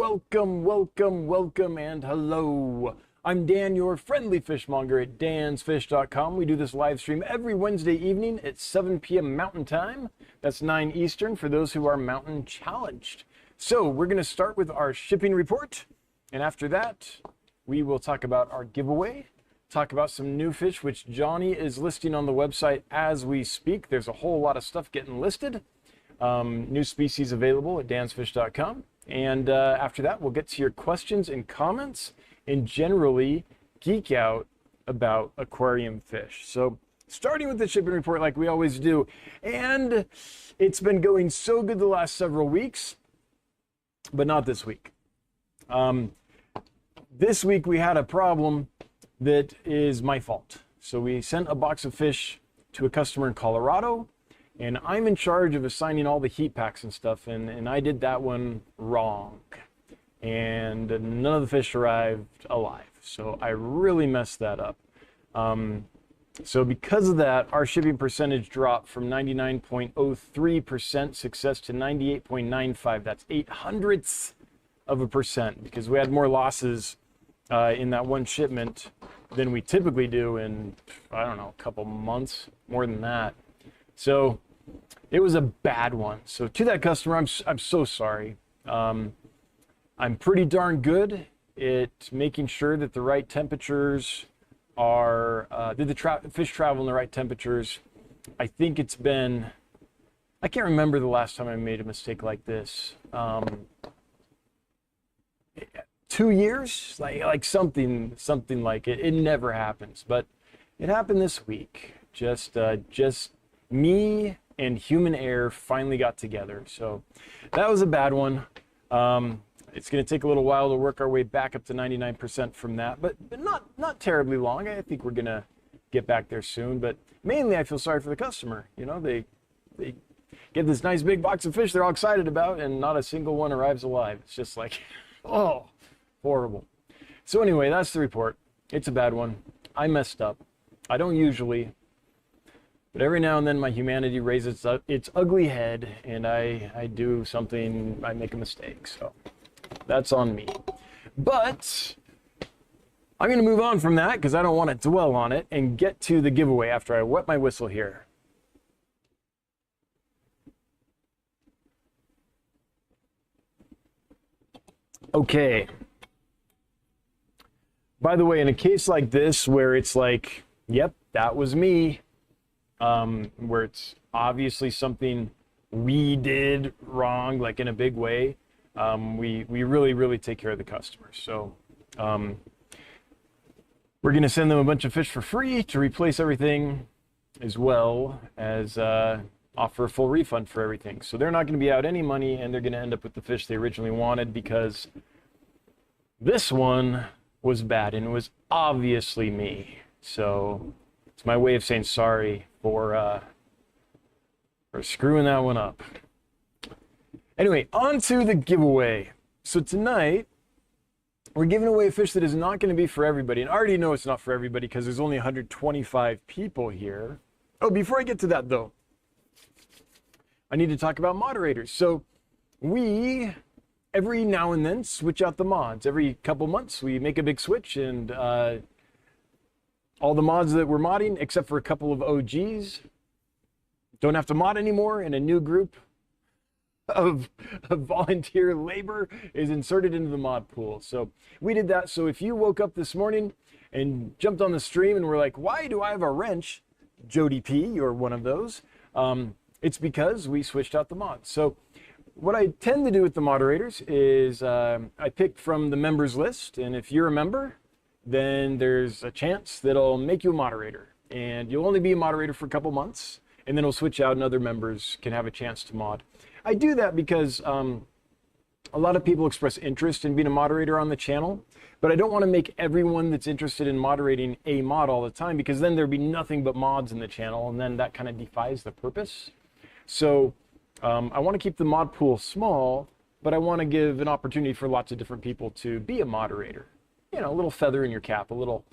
welcome, and hello. I'm Dan, your friendly fishmonger at dansfish.com. We do this live stream every Wednesday evening at 7 p.m. Mountain Time. That's 9 Eastern for those who are mountain challenged. So we're going to start with our shipping report, and after that, we will talk about our giveaway, talk about some new fish, which Johnny is listing on the website as we speak. There's a whole lot of stuff getting listed. New species available at dansfish.com. And after that, we'll get to your questions and comments and generally geek out about aquarium fish. So starting with the shipping report like we always do. And it's been going so good the last several weeks, but not this week. This week we had a problem that is my fault. So we sent a box of fish to a customer in Colorado, and I'm in charge of assigning all the heat packs and stuff, and I did that one wrong. And none of the fish arrived alive. So I really messed that up. So because of that, our shipping percentage dropped from 99.03% success to 98.95. That's 0.08%, because we had more losses in that one shipment than we typically do in, I don't know, a couple months, more than that. So it was a bad one. So to that customer, I'm so sorry. I'm pretty darn good at making sure that the right temperatures are, did the fish travel in the right temperatures. I think it's been, I can't remember the last time I made a mistake like this. 2 years, like something like it. It never happens, but it happened this week. Just me and human error finally got together. So that was a bad one. It's going to take a little while to work our way back up to 99% from that, but not terribly long. I think we're going to get back there soon, but mainly I feel sorry for the customer. You know, they get this nice big box of fish they're all excited about, and not a single one arrives alive. It's just like, oh, horrible. So anyway, that's the report. It's a bad one. I messed up. I don't usually, but every now and then my humanity raises its ugly head, and I do something, I make a mistake. So that's on me. But I'm going to move on from that because I don't want to dwell on it and get to the giveaway after I wet my whistle here. Okay. By the way, in a case like this where it's like, yep, that was me, where it's obviously something we did wrong, like in a big way, we really take care of the customers. So we're going to send them a bunch of fish for free to replace everything, as well as offer a full refund for everything. So they're not going to be out any money, and they're going to end up with the fish they originally wanted, because this one was bad, and it was obviously me. So it's my way of saying sorry for screwing that one up. Anyway, on to the giveaway. So tonight, we're giving away a fish that is not going to be for everybody. And I already know it's not for everybody because there's only 125 people here. Oh, before I get to that, though, I need to talk about moderators. So we, every now and then, switch out the mods. Every couple months, we make a big switch, and all the mods that we're modding, except for a couple of OGs, don't have to mod anymore, and a new group of volunteer labor is inserted into the mod pool. So we did that. So if you woke up this morning and jumped on the stream and were like, why do I have a wrench? Jody P, you're one of those. It's because we switched out the mods. So what I tend to do with the moderators is I pick from the members list, and if you're a member, then there's a chance that I'll make you a moderator, and you'll only be a moderator for a couple months, and then it'll switch out and other members can have a chance to mod. I do that because a lot of people express interest in being a moderator on the channel, but I don't want to make everyone that's interested in moderating a mod all the time, because then there'd be nothing but mods in the channel, and then that kind of defies the purpose. So I want to keep the mod pool small, but I want to give an opportunity for lots of different people to be a moderator. You know, a little feather in your cap, a little,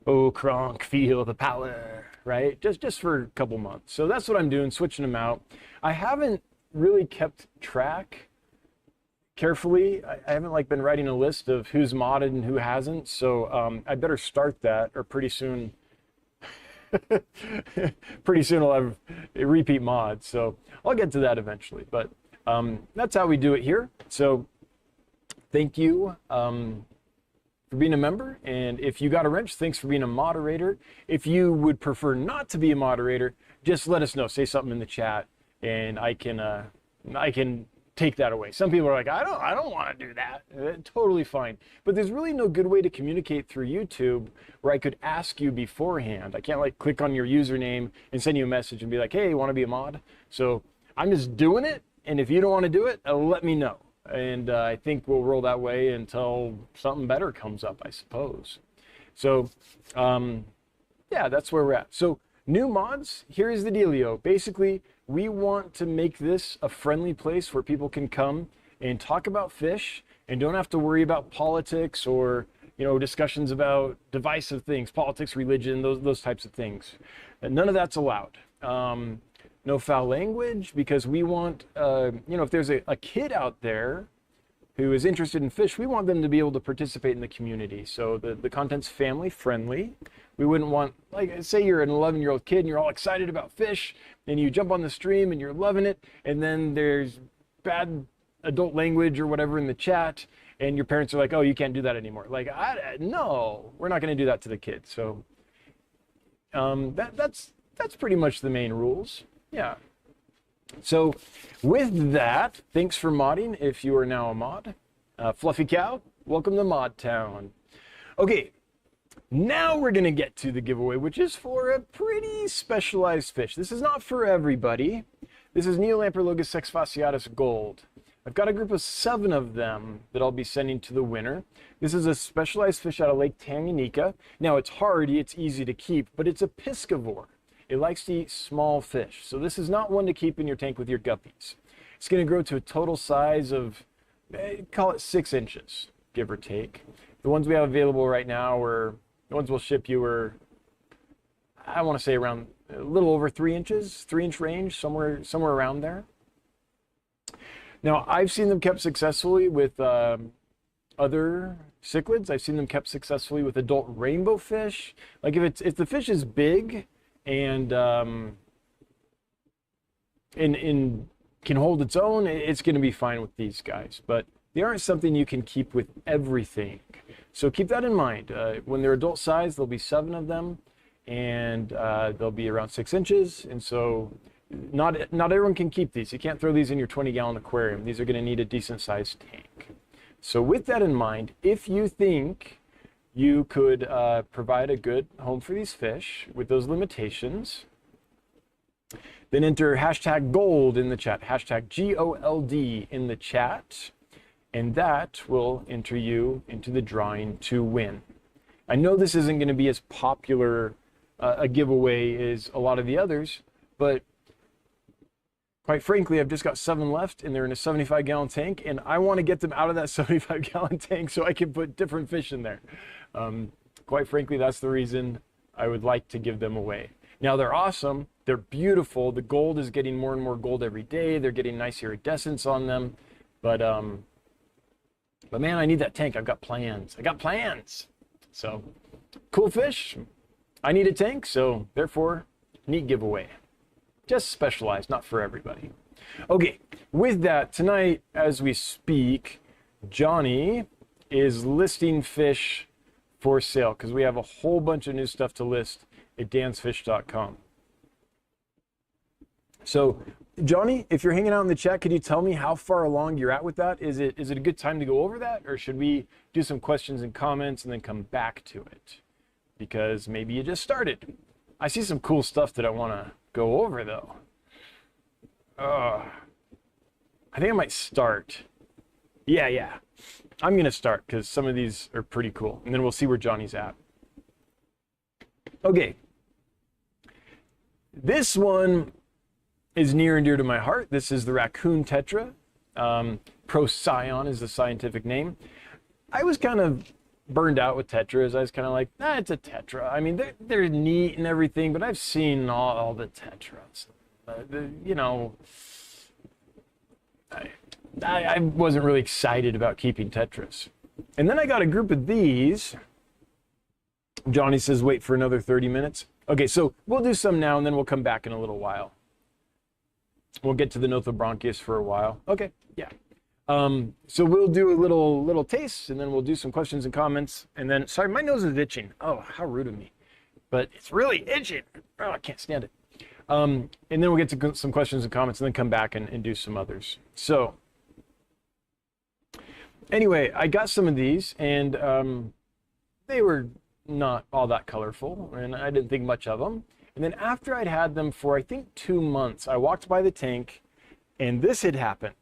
oh, Kronk, feel the power, right? Just for a couple months. So that's what I'm doing, switching them out. I haven't really kept track carefully. I haven't like been writing a list of who's modded and who hasn't, so I better start that, or pretty soon pretty soon I'll have a repeat mod. So I'll get to that eventually, but that's how we do it here. So thank you for being a member, and if you got a wrench, thanks for being a moderator. If you would prefer not to be a moderator, just let us know. Say something in the chat, and I can take that away. Some people are like, I don't want to do that. Totally fine. But there's really no good way to communicate through YouTube where I could ask you beforehand. I can't like click on your username and send you a message and be like, hey, you want to be a mod? So I'm just doing it, and if you don't want to do it, let me know. And I think we'll roll that way until something better comes up, I suppose. So yeah, that's where we're at. So new mods, here's the dealio. Basically, we want to make this a friendly place where people can come and talk about fish and don't have to worry about politics or, you know, discussions about divisive things, politics, religion, those types of things. And none of that's allowed. No foul language, because we want, you know, if there's a kid out there who is interested in fish, we want them to be able to participate in the community. So the content's family friendly. We wouldn't want, like, say you're an 11-year-old kid and you're all excited about fish and you jump on the stream and you're loving it, and then there's bad adult language or whatever in the chat, and your parents are like, oh, you can't do that anymore. Like, no, we're not going to do that to the kids. So that's pretty much the main rules. Yeah. So with that, thanks for modding if you are now a mod. Fluffy Cow, welcome to Mod Town. Okay, now we're going to get to the giveaway, which is for a pretty specialized fish. This is not for everybody. This is Neolamprologus sexfasciatus gold. I've got a group of 7 of them that I'll be sending to the winner. This is a specialized fish out of Lake Tanganyika. Now, it's hardy, it's easy to keep, but it's a piscivore. It likes to eat small fish. So this is not one to keep in your tank with your guppies. It's going to grow to a total size of, call it 6 inches, give or take. The ones we have available right now are, the ones we'll ship you are, I want to say around a little over 3 inches, 3-inch range, somewhere around there. Now, I've seen them kept successfully with other cichlids. I've seen them kept successfully with adult rainbow fish. Like if the fish is big and can hold its own, it's going to be fine with these guys. But they aren't something you can keep with everything. So keep that in mind. When they're adult size, there'll be 7 of them, and they'll be around 6 inches. And so not everyone can keep these. You can't throw these in your 20-gallon aquarium. These are going to need a decent-sized tank. So with that in mind, if you think you could provide a good home for these fish with those limitations, then enter hashtag gold in the chat, hashtag GOLD in the chat, and that will enter you into the drawing to win. I know this isn't going to be as popular a giveaway as a lot of the others, but quite frankly, I've just got 7 left, and they're in a 75-gallon tank, and I want to get them out of that 75-gallon tank so I can put different fish in there. Quite frankly, that's the reason I would like to give them away. Now, they're awesome. They're beautiful. The gold is getting more and more gold every day. They're getting nice iridescence on them. But man, I need that tank. I've got plans. I got plans. So, cool fish. I need a tank, so therefore, neat giveaway. Just specialized, not for everybody. Okay, with that, tonight as we speak, Johnny is listing fish for sale because we have a whole bunch of new stuff to list at dansfish.com. So, Johnny, if you're hanging out in the chat, could you tell me how far along you're at with that? Is it a good time to go over that, or should we do some questions and comments and then come back to it? Because maybe you just started. I see some cool stuff that I want to go over, though. I think I might start. Yeah. I'm going to start because some of these are pretty cool. And then we'll see where Johnny's at. Okay. This one is near and dear to my heart. This is the raccoon tetra. Procyon is the scientific name. I was kind of burned out with tetras. I was kind of like, it's a tetra. I mean, they're neat and everything, but I've seen all the tetras. You know, I wasn't really excited about keeping tetras. And then I got a group of these. Johnny says, wait for another 30 minutes. Okay, so we'll do some now and then we'll come back in a little while. We'll get to the Nothobronchius for a while. Okay, yeah. So we'll do a little taste and then we'll do some questions and comments. And then, sorry, my nose is itching. Oh, how rude of me. But it's really itching. Oh, I can't stand it. And then we'll get to some questions and comments and then come back and do some others. So anyway, I got some of these and they were not all that colorful and I didn't think much of them. And then after I'd had them for, I think 2 months, I walked by the tank and this had happened.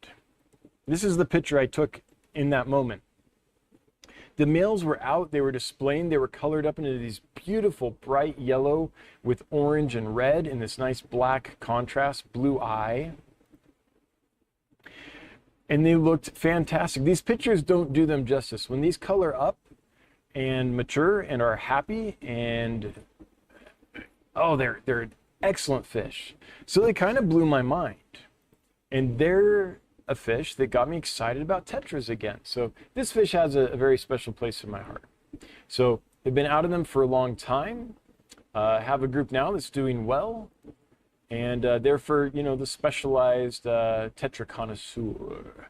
This is the picture I took in that moment. The males were out, they were displaying, they were colored up into these beautiful bright yellow with orange and red in this nice black contrast, blue eye. And they looked fantastic. These pictures don't do them justice. When these color up and mature and are happy and, oh, they're excellent fish. So they kind of blew my mind. And they're a fish that got me excited about tetras again. So this fish has a very special place in my heart. So they've been out of them for a long time. Have a group now that's doing well. And they're for, you know, the specialized tetra connoisseur.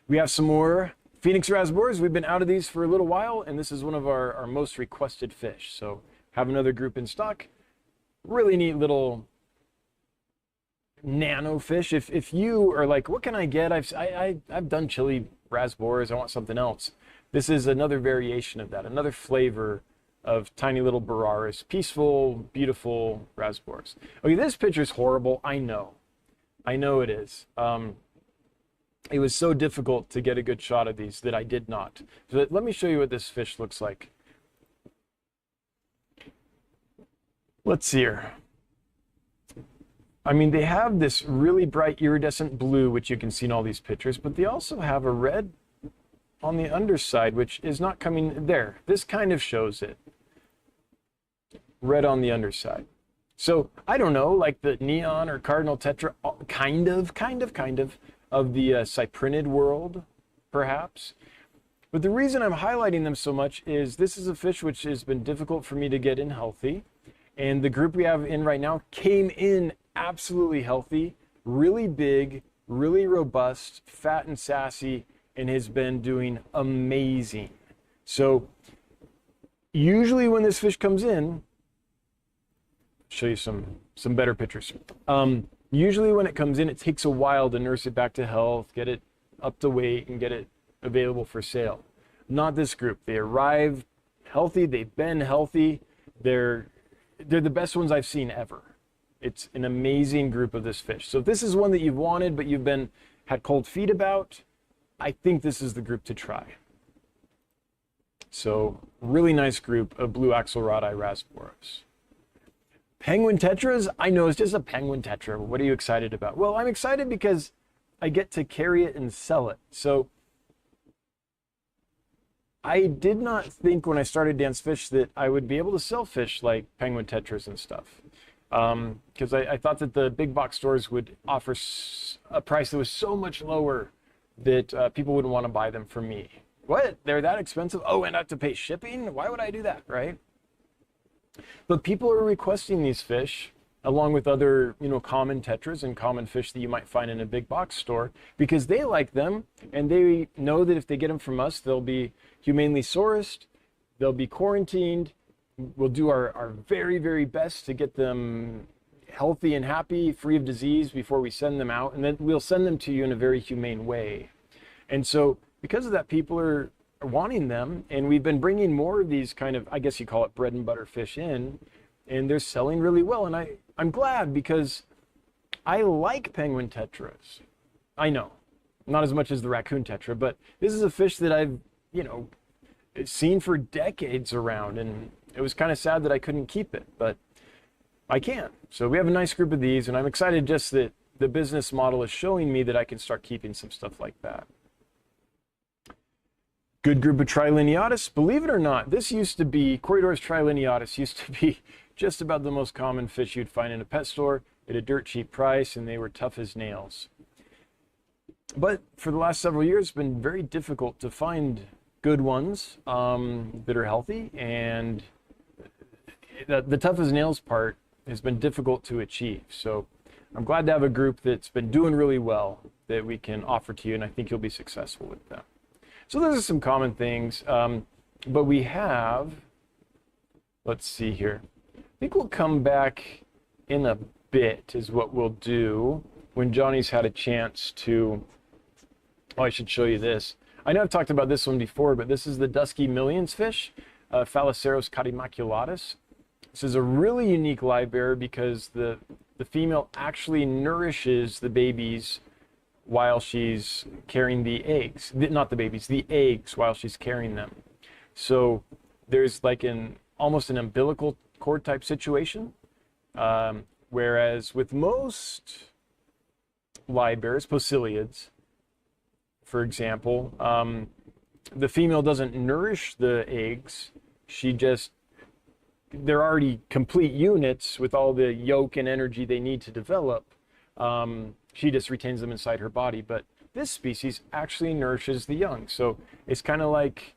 We have some more Phoenix rasbors. We've been out of these for a little while, and this is one of our most requested fish. So have another group in stock. Really neat little nano fish. If you are like, what can I get? I've done chili rasbors. I want something else. This is another variation of that, another flavor of tiny little Bararis, peaceful, beautiful rasbors. Okay, this picture is horrible. I know it is. It was so difficult to get a good shot of these that I did not. So let me show you what this fish looks like. Let's see here. I mean, they have this really bright iridescent blue, which you can see in all these pictures, but they also have a red on the underside, which is not coming there. This kind of shows it. Red on the underside. So I don't know, like the neon or cardinal tetra, kind of the cyprinid world, perhaps. But the reason I'm highlighting them so much is this is a fish which has been difficult for me to get in healthy. And the group we have in right now came in absolutely healthy, really big, really robust, fat and sassy, and has been doing amazing. So usually when this fish comes in, show you some better pictures. Usually when it comes in, it takes a while to nurse it back to health, get it up to weight, and get it available for sale. Not this group. They arrive healthy. They've been healthy. They're the best ones I've seen ever. It's an amazing group of this fish. So if this is one that you've wanted, but you've had cold feet about, I think this is the group to try. So really nice group of blue axelrodi rasboros. Penguin tetras, I know it's just a penguin tetra. What are you excited about? Well, I'm excited because I get to carry it and sell it. So I did not think when I started Dance Fish that I would be able to sell fish like penguin tetras and stuff. Because I thought that the big box stores would offer a price that was so much lower that people wouldn't want to buy them from me. What? They're that expensive? Oh, and I have to pay shipping? Why would I do that, right? But people are requesting these fish along with other, common tetras and common fish that you might find in a big box store because they like them and they know that if they get them from us, they'll be humanely sourced, they'll be quarantined. We'll do our very, very best to get them healthy and happy, free of disease before we send them out. And then we'll send them to you in a very humane way. And so because of that, people are wanting them. And we've been bringing more of these kind of, I guess you call it bread and butter fish in, and they're selling really well. And I'm glad because I like penguin tetras. I know, not as much as the raccoon tetra, but this is a fish that I've, seen for decades around. And it was kind of sad that I couldn't keep it, but I can. So we have a nice group of these, and I'm excited just that the business model is showing me that I can start keeping some stuff like that. Good group of Trilineatus. Believe it or not, this used to be, Corridors Trilineatus used to be just about the most common fish you'd find in a pet store at a dirt cheap price, and they were tough as nails. But for the last several years, it's been very difficult to find good ones that are healthy, and the tough as nails part has been difficult to achieve. So I'm glad to have a group that's been doing really well that we can offer to you, and I think you'll be successful with them. So those are some common things, but we have, let's see here. I think we'll come back in a bit is what we'll do when Johnny's had a chance to, oh, I should show you this. I know I've talked about this one before, but this is the dusky millions fish, Phalloceros catymaculatus. This is a really unique live bearer because the female actually nourishes the babies while she's carrying the eggs. Not the babies, the eggs while she's carrying them. So there's like almost an umbilical cord type situation. Whereas with most live bearers, posiliids, for example, the female doesn't nourish the eggs. They're already complete units with all the yolk and energy they need to develop. She just retains them inside her body. But this species actually nourishes the young. So it's kind of like,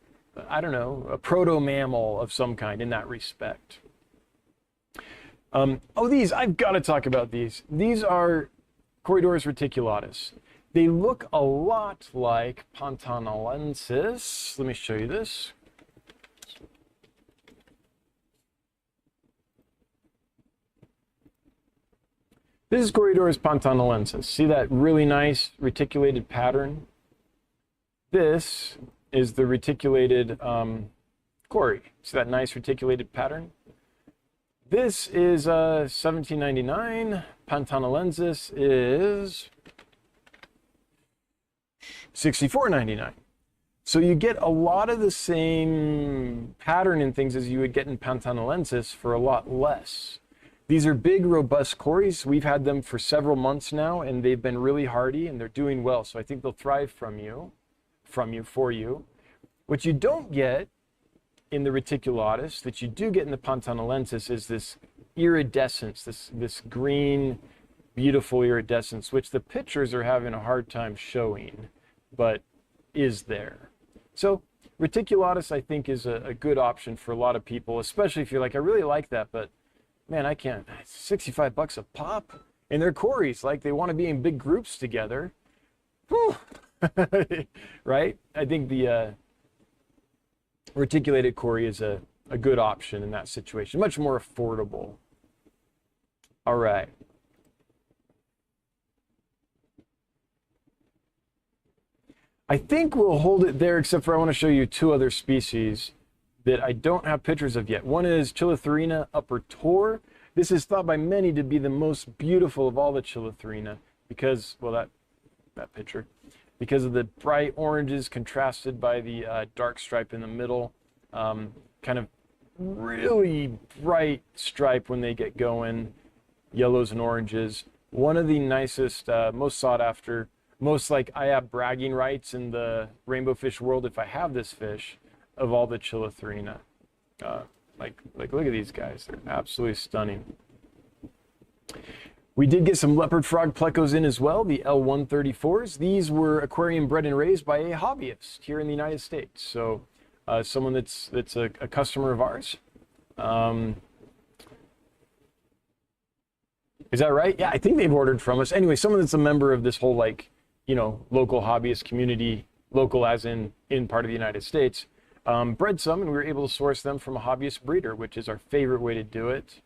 I don't know, a proto-mammal of some kind in that respect. I've got to talk about these. These are Corydoras reticulatus. They look a lot like Pantanalensis. Let me show you this. This is Corydoras pantanalensis. See that really nice reticulated pattern? This is the reticulated cory. See that nice reticulated pattern? This is $17.99. Pantanalensis is $64.99. So you get a lot of the same pattern and things as you would get in Pantanalensis for a lot less. These are big, robust cories. We've had them for several months now, and they've been really hardy, and they're doing well. So I think they'll thrive for you. What you don't get in the reticulatus that you do get in the Pantanalensis is this iridescence, this green, beautiful iridescence, which the pictures are having a hard time showing, but is there. So reticulatus, I think, is a good option for a lot of people, especially if you're like, I really like that, but man, I can't. It's 65 bucks a pop, and they're cories, like they want to be in big groups together. Whew. Right? I think the reticulated cory is a good option in that situation, much more affordable. All right. I think we'll hold it there, except for I want to show you two other species that I don't have pictures of yet. One is Chilotharina upper tor. This is thought by many to be the most beautiful of all the Chilotharina because, well, that picture, because of the bright oranges contrasted by the dark stripe in the middle. Kind of really bright stripe when they get going, yellows and oranges. One of the nicest, most sought after, most like I have bragging rights in the rainbow fish world if I have this fish, of all the Chilotharina. Like look at these guys, they're absolutely stunning. We did get some leopard frog plecos in as well, the L134s. These were aquarium bred and raised by a hobbyist here in the United States. So someone that's a customer of ours. Is that right? Yeah, I think they've ordered from us. Anyway, someone that's a member of this whole, like, you know, local hobbyist community, local as in part of the United States, bred some, and we were able to source them from a hobbyist breeder, which is our favorite way to do it.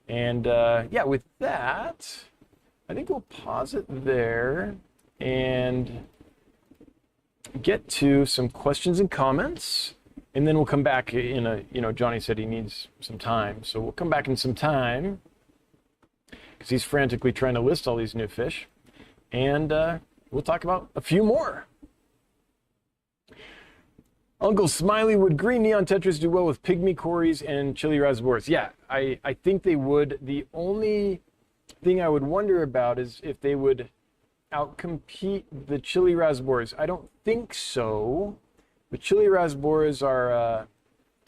And yeah, with that, I think we'll pause it there and get to some questions and comments. And then we'll come back in a, you know, Johnny said he needs some time. So we'll come back in some time because he's frantically trying to list all these new fish. And we'll talk about a few more. Uncle Smiley, would green neon tetras do well with pygmy cories and chili rasboras? Yeah, I think they would. The only thing I would wonder about is if they would outcompete the chili rasboras. I don't think so. The chili rasboras are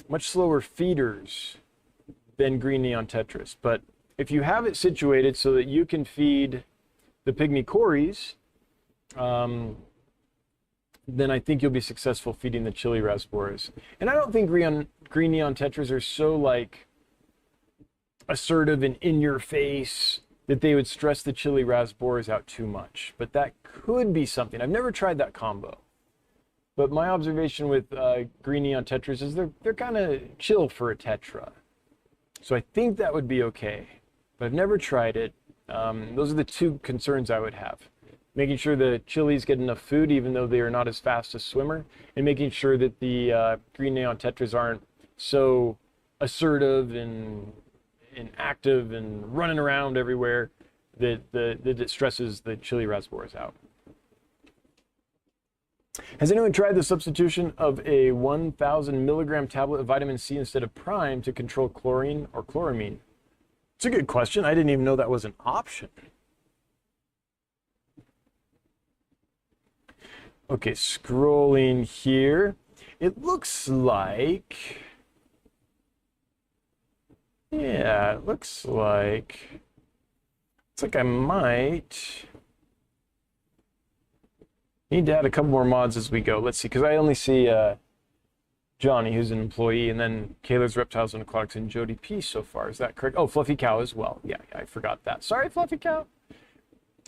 much slower feeders than green neon tetras. But if you have it situated so that you can feed the pygmy cories, then I think you'll be successful feeding the chili rasboras. And I don't think green neon tetras are so like assertive and in your face that they would stress the chili rasboras out too much. But that could be something. I've never tried that combo. But my observation with green neon tetras is they're kind of chill for a tetra. So I think that would be okay. But I've never tried it. Those are the two concerns I would have. Making sure the chilies get enough food, even though they are not as fast as swimmer, and making sure that the green neon tetras aren't so assertive and active and running around everywhere that it stresses the chili rasboras out. Has anyone tried the substitution of a 1,000 milligram tablet of vitamin C instead of prime to control chlorine or chloramine? It's a good question. I didn't even know that was an option. Okay, scrolling here. It looks like, yeah, it looks like, it's like I might need to add a couple more mods as we go. Let's see, because I only see Johnny, who's an employee, and then Kayla's Reptiles and Aquatics, and Jody P so far. Is that correct? Oh, Fluffy Cow as well. Yeah, I forgot that. Sorry, Fluffy Cow.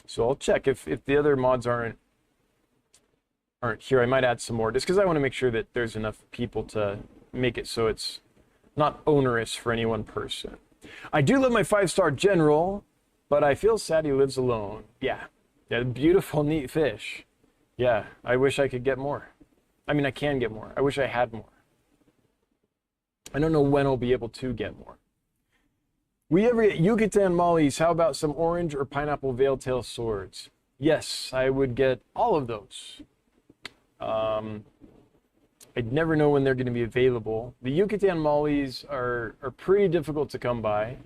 So I'll check if the other mods aren't here. I might add some more, just because I want to make sure that there's enough people to make it so it's not onerous for any one person. I do love my 5-star general, but I feel sad he lives alone. Yeah, beautiful, neat fish. Yeah, I wish I could get more. I mean, I can get more. I wish I had more. I don't know when I'll be able to get more. We ever get Yucatan mollies? How about some orange or pineapple veil-tail swords? Yes, I would get all of those. I'd never know when they're going to be available. The Yucatan mollies are pretty difficult to come by.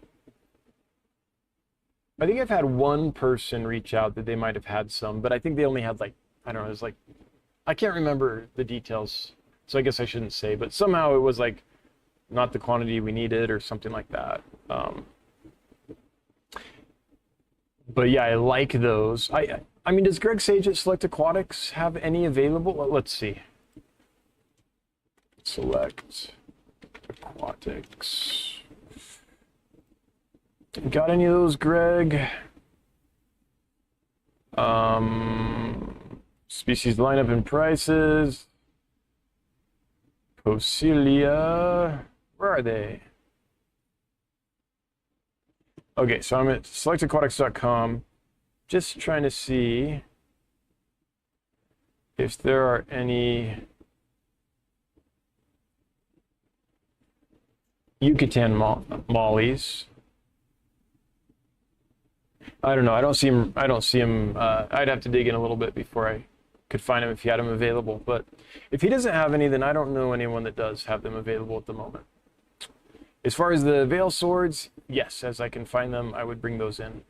I think I've had one person reach out that they might have had some, but I think they only had like, I don't know, it was like, I can't remember the details, so I guess I shouldn't say, but somehow it was like not the quantity we needed or something like that. But yeah, I like those. I mean, does Greg Sage at Select Aquatics have any available? Well, let's see. Select Aquatics. Got any of those, Greg? Species lineup and prices. Posilia. Where are they? Okay, so I'm at selectaquatics.com. Just trying to see if there are any Yucatan mollies. I don't know. I don't see him. I'd have to dig in a little bit before I could find him if he had them available. But if he doesn't have any, then I don't know anyone that does have them available at the moment. As far as the veil swords, yes, as I can find them, I would bring those in.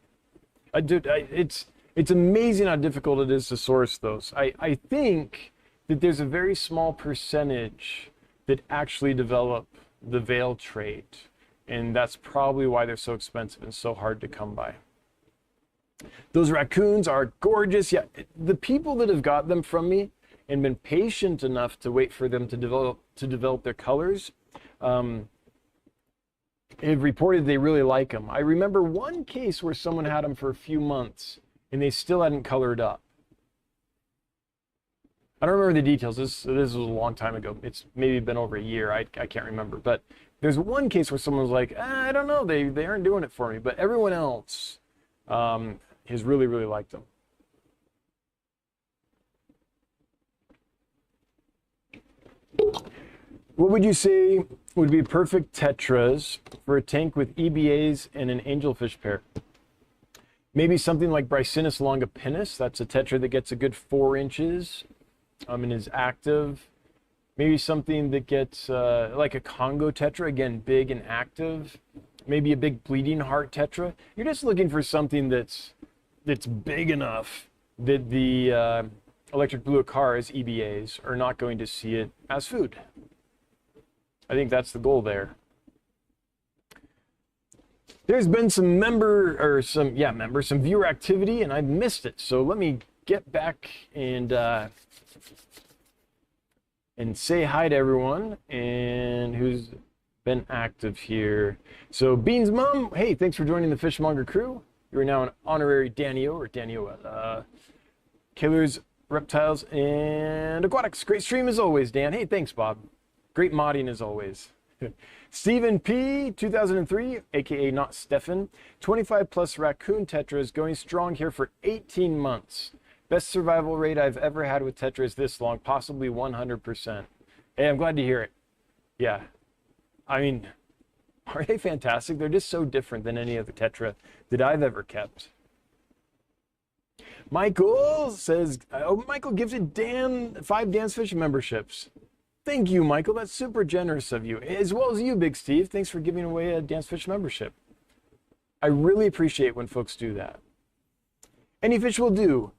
It's amazing how difficult it is to source those. I think that there's a very small percentage that actually develop the veil trait, and that's probably why they're so expensive and so hard to come by. Those raccoons are gorgeous. Yeah, the people that have got them from me and been patient enough to wait for them to develop their colors have reported they really like them. I remember one case where someone had them for a few months and they still hadn't colored up. I don't remember the details. This was a long time ago. It's maybe been over a year. I can't remember. But there's one case where someone was like, I don't know, they aren't doing it for me. But everyone else has really, really liked them. What would you say would be perfect tetras for a tank with EBAs and an angelfish pair? Maybe something like Brycinus longipinus. That's a tetra that gets a good 4 inches and is active. Maybe something that gets like a Congo tetra, again, big and active. Maybe a big bleeding heart tetra. You're just looking for something that's big enough that the electric blue Acaras EBAs are not going to see it as food. I think that's the goal there. There's been some viewer activity, and I've missed it. So let me get back and and say hi to everyone and who's been active here. So Bean's mom, hey, thanks for joining the Fishmonger crew. You are now an honorary Danio or Danio. Killers, Reptiles, and Aquatics. Great stream as always, Dan. Hey, thanks, Bob. Great modding as always. Stephen P, 2003, aka not Stefan. 25 plus raccoon tetras going strong here for 18 months. Best survival rate I've ever had with tetras this long, possibly 100%. Hey, I'm glad to hear it. Yeah. I mean, are they fantastic? They're just so different than any other tetra that I've ever kept. Michael says, oh, Michael gifted Dan 5 Dance Fish memberships. Thank you, Michael. That's super generous of you. As well as you, Big Steve. Thanks for giving away a Dance Fish membership. I really appreciate when folks do that. Any fish will do.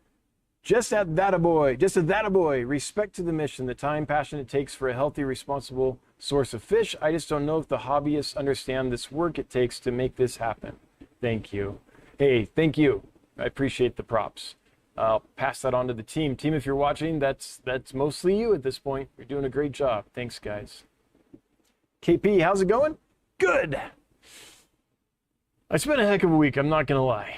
Just a that a boy. Respect to the mission, the time, passion it takes for a healthy, responsible source of fish. I just don't know if the hobbyists understand this work it takes to make this happen. Thank you. Hey, thank you. I appreciate the props. I'll pass that on to the team. Team, if you're watching, that's mostly you at this point. You're doing a great job. Thanks, guys. KP, how's it going? Good. I spent a heck of a week, I'm not going to lie.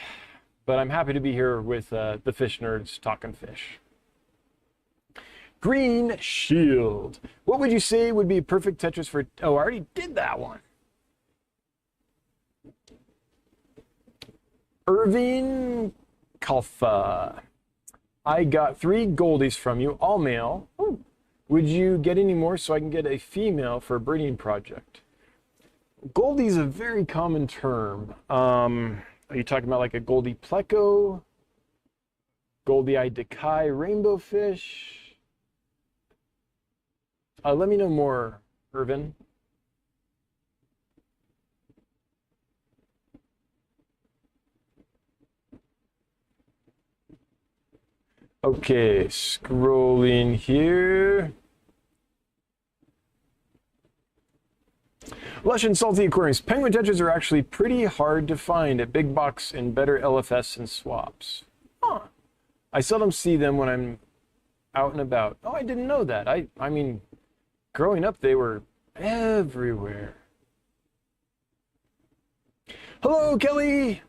But I'm happy to be here with the fish nerds talking fish. Green Shield. What would you say would be perfect tetras for... Oh, I already did that one. Irving Kalfa. I got 3 goldies from you, all male. Ooh. Would you get any more so I can get a female for a breeding project? Goldie is a very common term. Are you talking about like a Goldie Pleco? Goldie-eyed Decay rainbow fish? Let me know more, Irvin. Okay, scrolling here. Lush and salty aquariums. Penguin tetras are actually pretty hard to find at big box and better LFS and swaps. Huh. I seldom see them when I'm out and about. Oh, I didn't know that. I mean, growing up, they were everywhere. Hello, Kelly.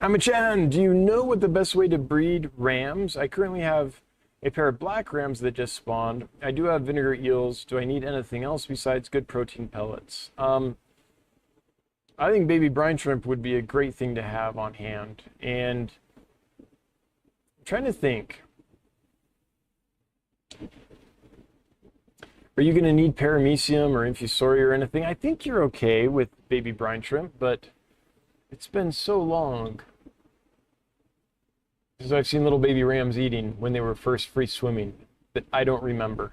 Amachan, do you know what the best way to breed rams? I currently have a pair of black rams that just spawned. I do have vinegar eels. Do I need anything else besides good protein pellets? I think baby brine shrimp would be a great thing to have on hand. And I'm trying to think. Are you going to need paramecium or infusoria or anything? I think you're okay with baby brine shrimp, but it's been so long since I've seen little baby rams eating when they were first free swimming that I don't remember.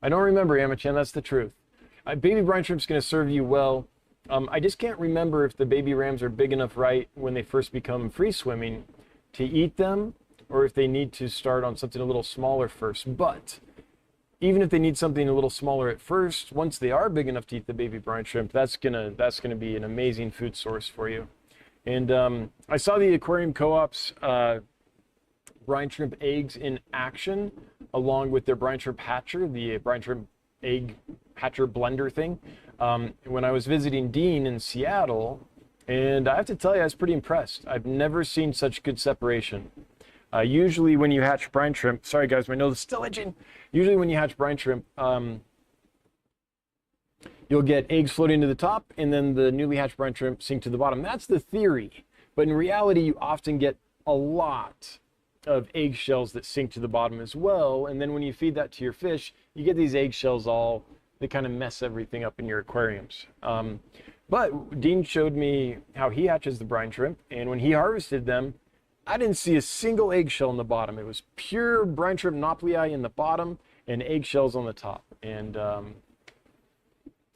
I don't remember, Amachan, that's the truth. Baby brine shrimp's going to serve you well. I just can't remember if the baby rams are big enough right when they first become free swimming to eat them, or if they need to start on something a little smaller first. But even if they need something a little smaller at first, once they are big enough to eat the baby brine shrimp, that's gonna be an amazing food source for you. And I saw the Aquarium Co-op's brine shrimp eggs in action, along with their brine shrimp hatcher, the brine shrimp egg hatcher blender thing, when I was visiting Dean in Seattle. And I have to tell you, I was pretty impressed. I've never seen such good separation. Usually when you hatch brine shrimp, sorry guys, my nose is still itching. Usually when you hatch brine shrimp, you'll get eggs floating to the top, and then the newly hatched brine shrimp sink to the bottom. That's the theory. But in reality, you often get a lot of eggshells that sink to the bottom as well. And then when you feed that to your fish, you get these eggshells they kind of mess everything up in your aquariums. But Dean showed me how he hatches the brine shrimp, and when he harvested them, I didn't see a single eggshell in the bottom. It was pure brine shrimp nauplii in the bottom and eggshells on the top. And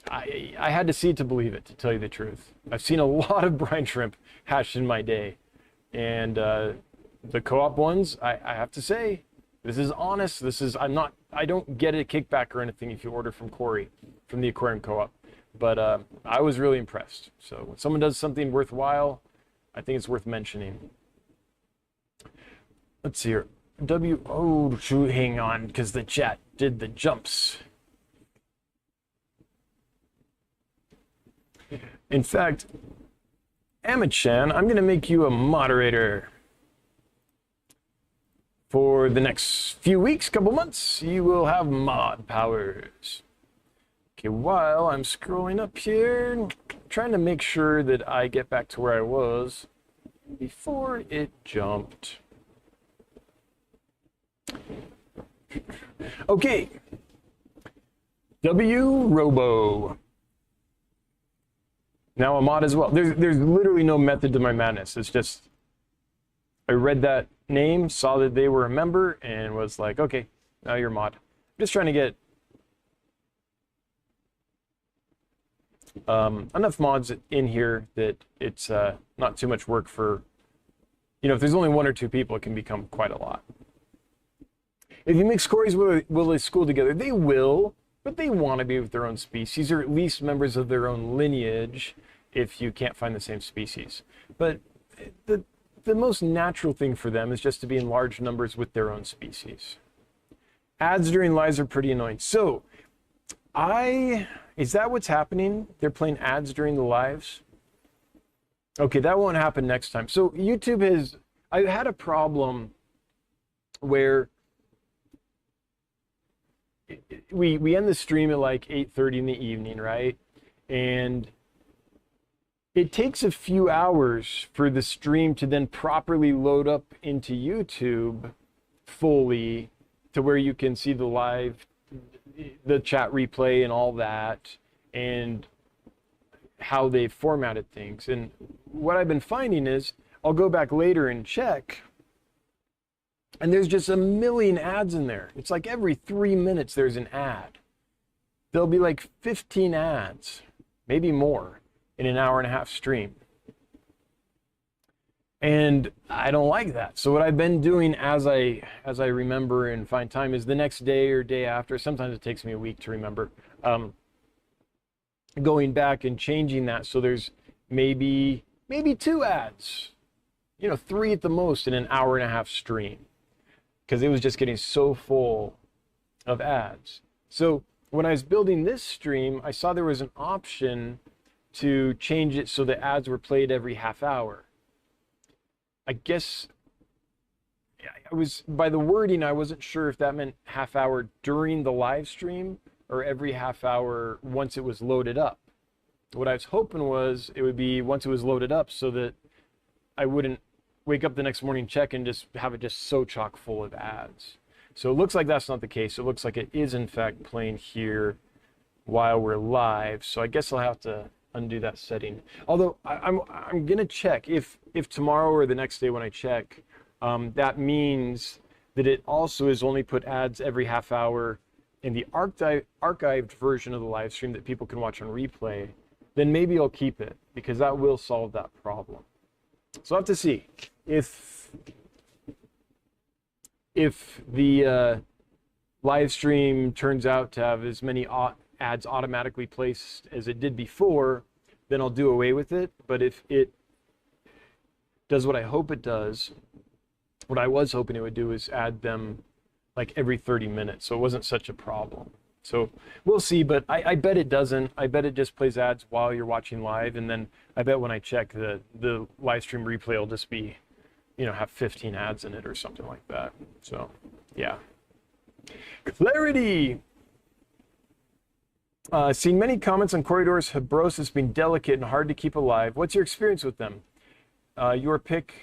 I had to see it to believe it, to tell you the truth. I've seen a lot of brine shrimp hatched in my day. And the co-op ones, I have to say, this is honest. I don't get a kickback or anything if you order from Corey, from the Aquarium Co-op. But I was really impressed. So when someone does something worthwhile, I think it's worth mentioning. Let's see here. Oh, shoot, hang on, because the chat did the jumps. In fact, Amachan, I'm going to make you a moderator. For the next few weeks, couple months, you will have mod powers. Okay, while I'm scrolling up here, trying to make sure that I get back to where I was before it jumped. Okay. W Robo. Now a mod as well. There's literally no method to my madness. It's just I read that name, saw that they were a member, and was like, okay, now you're a mod. I'm just trying to get enough mods in here that it's not too much work for, if there's only one or two people, it can become quite a lot. If you mix Corys, will they school together? They will, but they want to be with their own species, or at least members of their own lineage, if you can't find the same species. But the most natural thing for them is just to be in large numbers with their own species. Ads during lives are pretty annoying. So, is that what's happening? They're playing ads during the lives? Okay, that won't happen next time. So YouTube I had a problem where we end the stream at like 8:30 in the evening, right? And it takes a few hours for the stream to then properly load up into YouTube fully to where you can see the chat replay and all that, and how they've formatted things. And what I've been finding is I'll go back later and check, and there's just a million ads in there. It's like every 3 minutes there's an ad. There'll be like 15 ads, maybe more, in an hour-and-a-half stream. And I don't like that. So what I've been doing as I remember and find time is the next day or day after, sometimes it takes me a week to remember, going back and changing that so there's maybe 2 ads, 3 at the most in an hour-and-a-half stream, because it was just getting so full of ads. So when I was building this stream, I saw there was an option to change it so the ads were played every half hour. I guess by the wording, I wasn't sure if that meant half hour during the live stream or every half hour once it was loaded up. What I was hoping was it would be once it was loaded up so that I wouldn't wake up the next morning, check, and just have it just so chock full of ads. So it looks like that's not the case. It looks like it is in fact playing here while we're live. So I guess I'll have to undo that setting. Although I'm gonna check if tomorrow or the next day when I check, that means that it also is only put ads every half hour in the archived version of the live stream that people can watch on replay. Then maybe I'll keep it, because that will solve that problem. So I'll have to see if the live stream turns out to have as many ads automatically placed as it did before, then I'll do away with it. But if it does what I hope it does, what I was hoping it would do is add them like every 30 minutes, so it wasn't such a problem. So we'll see, but I bet it doesn't. I bet it just plays ads while you're watching live, and then I bet when I check, the live stream replay will just be, have 15 ads in it or something like that. So yeah. Clarity. Seen many comments on corridors habrosus being delicate and hard to keep alive. What's your experience with them? Your pick,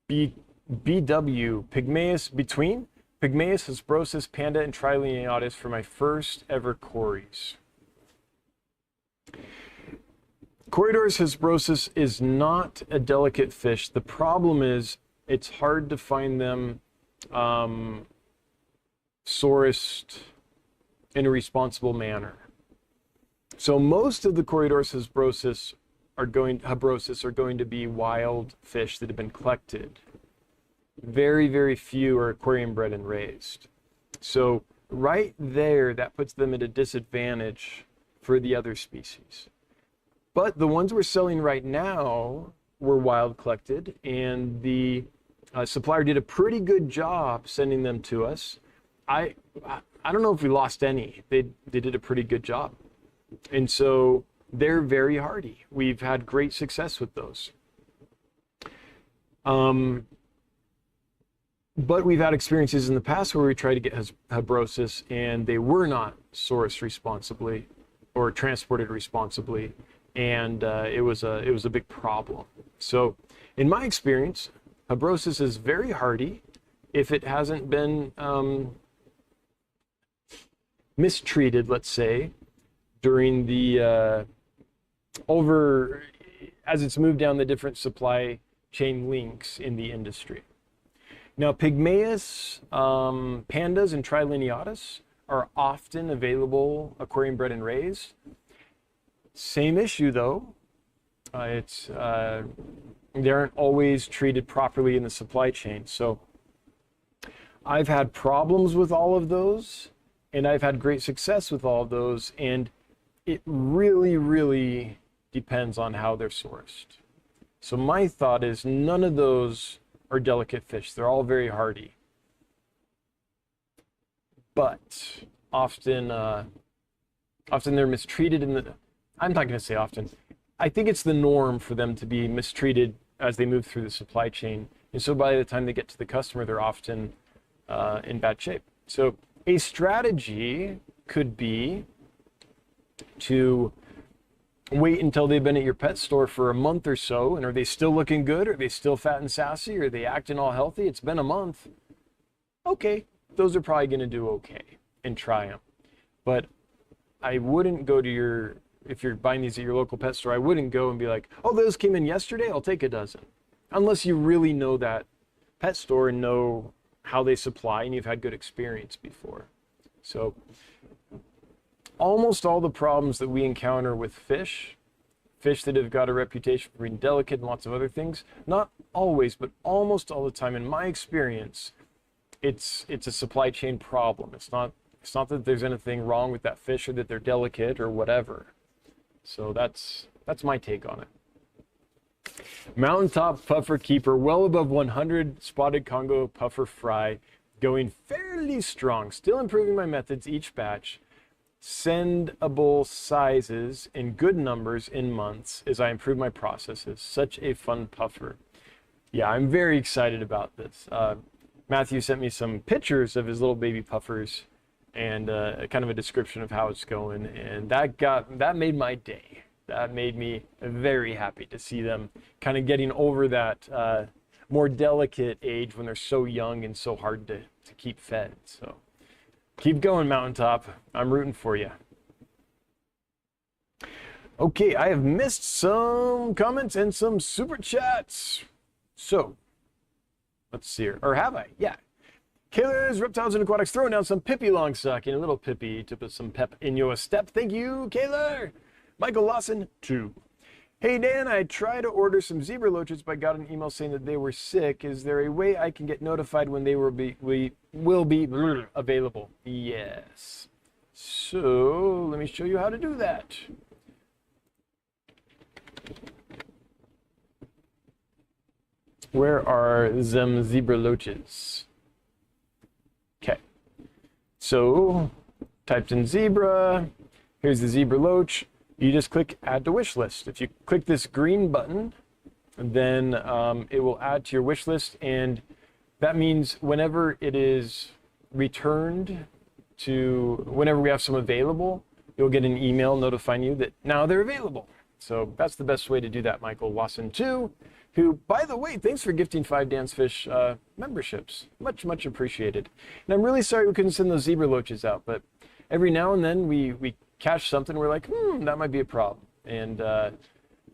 BW, Pygmaeus between? Pygmaeus, habrosus, panda, and Trilineatus for my first ever Corys. Corridors habrosus is not a delicate fish. The problem is it's hard to find them sourced in a responsible manner. So most of the Corridors habrosus are going to be wild fish that have been collected. Very, very few are aquarium bred and raised. So right there, that puts them at a disadvantage for the other species. But the ones we're selling right now were wild collected, and the Supplier did a pretty good job sending them to us. I don't know if we lost any. They did a pretty good job. And so they're very hardy. We've had great success with those. But we've had experiences in the past where we tried to get habrosis and they were not sourced responsibly or transported responsibly, and it was a big problem. So in my experience, habrosis is very hardy if it hasn't been mistreated, let's say, during the as it's moved down the different supply chain links in the industry. Now, pygmaeus, pandas, and trilineatus are often available aquarium bred and raised. Same issue though. They aren't always treated properly in the supply chain. So I've had problems with all of those, and I've had great success with all of those, and it really, really depends on how they're sourced. So my thought is none of those are delicate fish. They're all very hardy. But often they're mistreated I'm not going to say often. I think it's the norm for them to be mistreated as they move through the supply chain. And so by the time they get to the customer, they're often in bad shape. So a strategy could be to wait until they've been at your pet store for a month or so, and are they still looking good? Are they still fat and sassy? Are they acting all healthy? It's been a month. Okay, those are probably going to do okay, and try them. But I wouldn't go to if you're buying these at your local pet store, I wouldn't go and be like, oh, those came in yesterday, I'll take a dozen. Unless you really know that pet store and know how they supply and you've had good experience before. So almost all the problems that we encounter with fish that have got a reputation for being delicate and lots of other things, not always, but almost all the time, in my experience, it's a supply chain problem. It's not that there's anything wrong with that fish or that they're delicate or whatever. So that's my take on it. Mountaintop puffer keeper, well above 100 spotted Congo puffer fry, going fairly strong. Still improving my methods each batch. Sendable sizes in good numbers in months as I improve my processes. Such a fun puffer. Yeah, I'm very excited about this. Matthew sent me some pictures of his little baby puffers and kind of a description of how it's going, and that made my day. That made me very happy to see them kind of getting over that more delicate age when they're so young and so hard to keep fed. So keep going, Mountaintop. I'm rooting for you. Okay, I have missed some comments and some super chats. So let's see here. Or have I? Yeah. Kayla's Reptiles and Aquatics throwing down some Pippi Longsuck and a little Pippi to put some pep in your step. Thank you, Kayla. Michael Lawson, 2. Hey, Dan, I tried to order some zebra loaches, but got an email saying that they were sick. Is there a way I can get notified when they will be available? Yes. So let me show you how to do that. Where are them zebra loaches? Okay. So typed in zebra. Here's the zebra loach. You just click add to wish list. If you click this green button, then it will add to your wish list, and that means whenever it is returned to, whenever we have some available, you'll get an email notifying you that now they're available. So that's the best way to do that, Michael Lawson 2, who, by the way, thanks for gifting 5 Dan's Fish memberships. Much, much appreciated. And I'm really sorry we couldn't send those zebra loaches out, but every now and then we catch something, we're like, that might be a problem. And in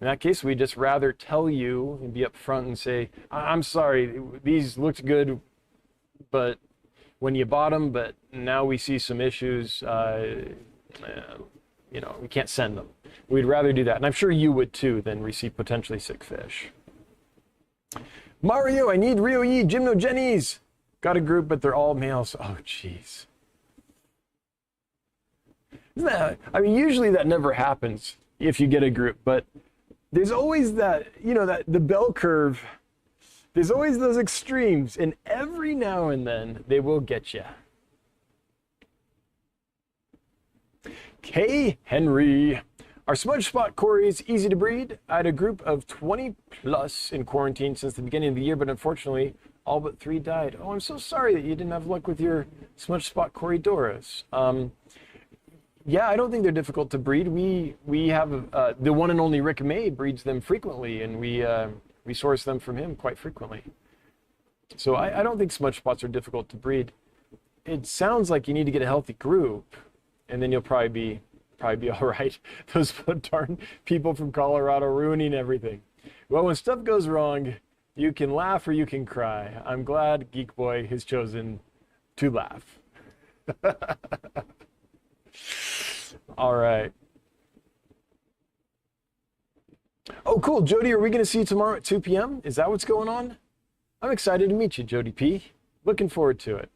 that case, we just rather tell you and be upfront and say, I'm sorry, these looked good, but when you bought them, but now we see some issues, we can't send them. We'd rather do that. And I'm sure you would too, than receive potentially sick fish. Mario, I need Rio Yi Gymnogenes. Got a group, but they're all males. Oh, jeez. Usually that never happens if you get a group, but there's always that, that the bell curve There's always those extremes, and every now and then they will get you. K. Henry. Are smudge spot cories easy to breed? I had a group of 20 plus in quarantine since the beginning of the year, but unfortunately, all but 3 died. Oh, I'm so sorry that you didn't have luck with your smudge spot corydoras. Yeah, I don't think they're difficult to breed. We have the one and only Rick May breeds them frequently, and we source them from him quite frequently. So I don't think smudge spots are difficult to breed. It sounds like you need to get a healthy group, and then you'll probably be all right. Those darn people from Colorado ruining everything. Well, when stuff goes wrong, you can laugh or you can cry. I'm glad Geek Boy has chosen to laugh. All right. Oh, cool. Jody, are we going to see you tomorrow at 2 p.m.? Is that what's going on? I'm excited to meet you, Jody P. Looking forward to it.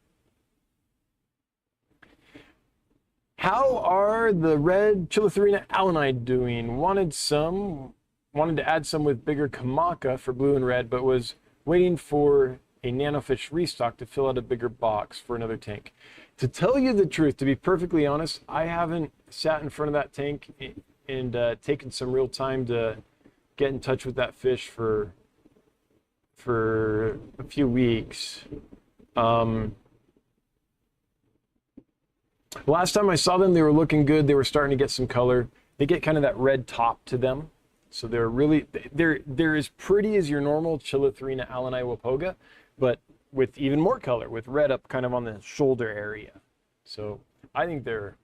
How are the red Chilotharina allanite doing? Wanted to add some with bigger Kamaka for blue and red, but was waiting for a nanofish restock to fill out a bigger box for another tank. To tell you the truth, to be perfectly honest, I haven't sat in front of that tank and taken some real time to get in touch with that fish for a few weeks. Last time I saw them, they were looking good. They were starting to get some color. They get kind of that red top to them. So they're as pretty as your normal Chilotharina allanite wapoga, but with even more color, with red up kind of on the shoulder area. So I think they're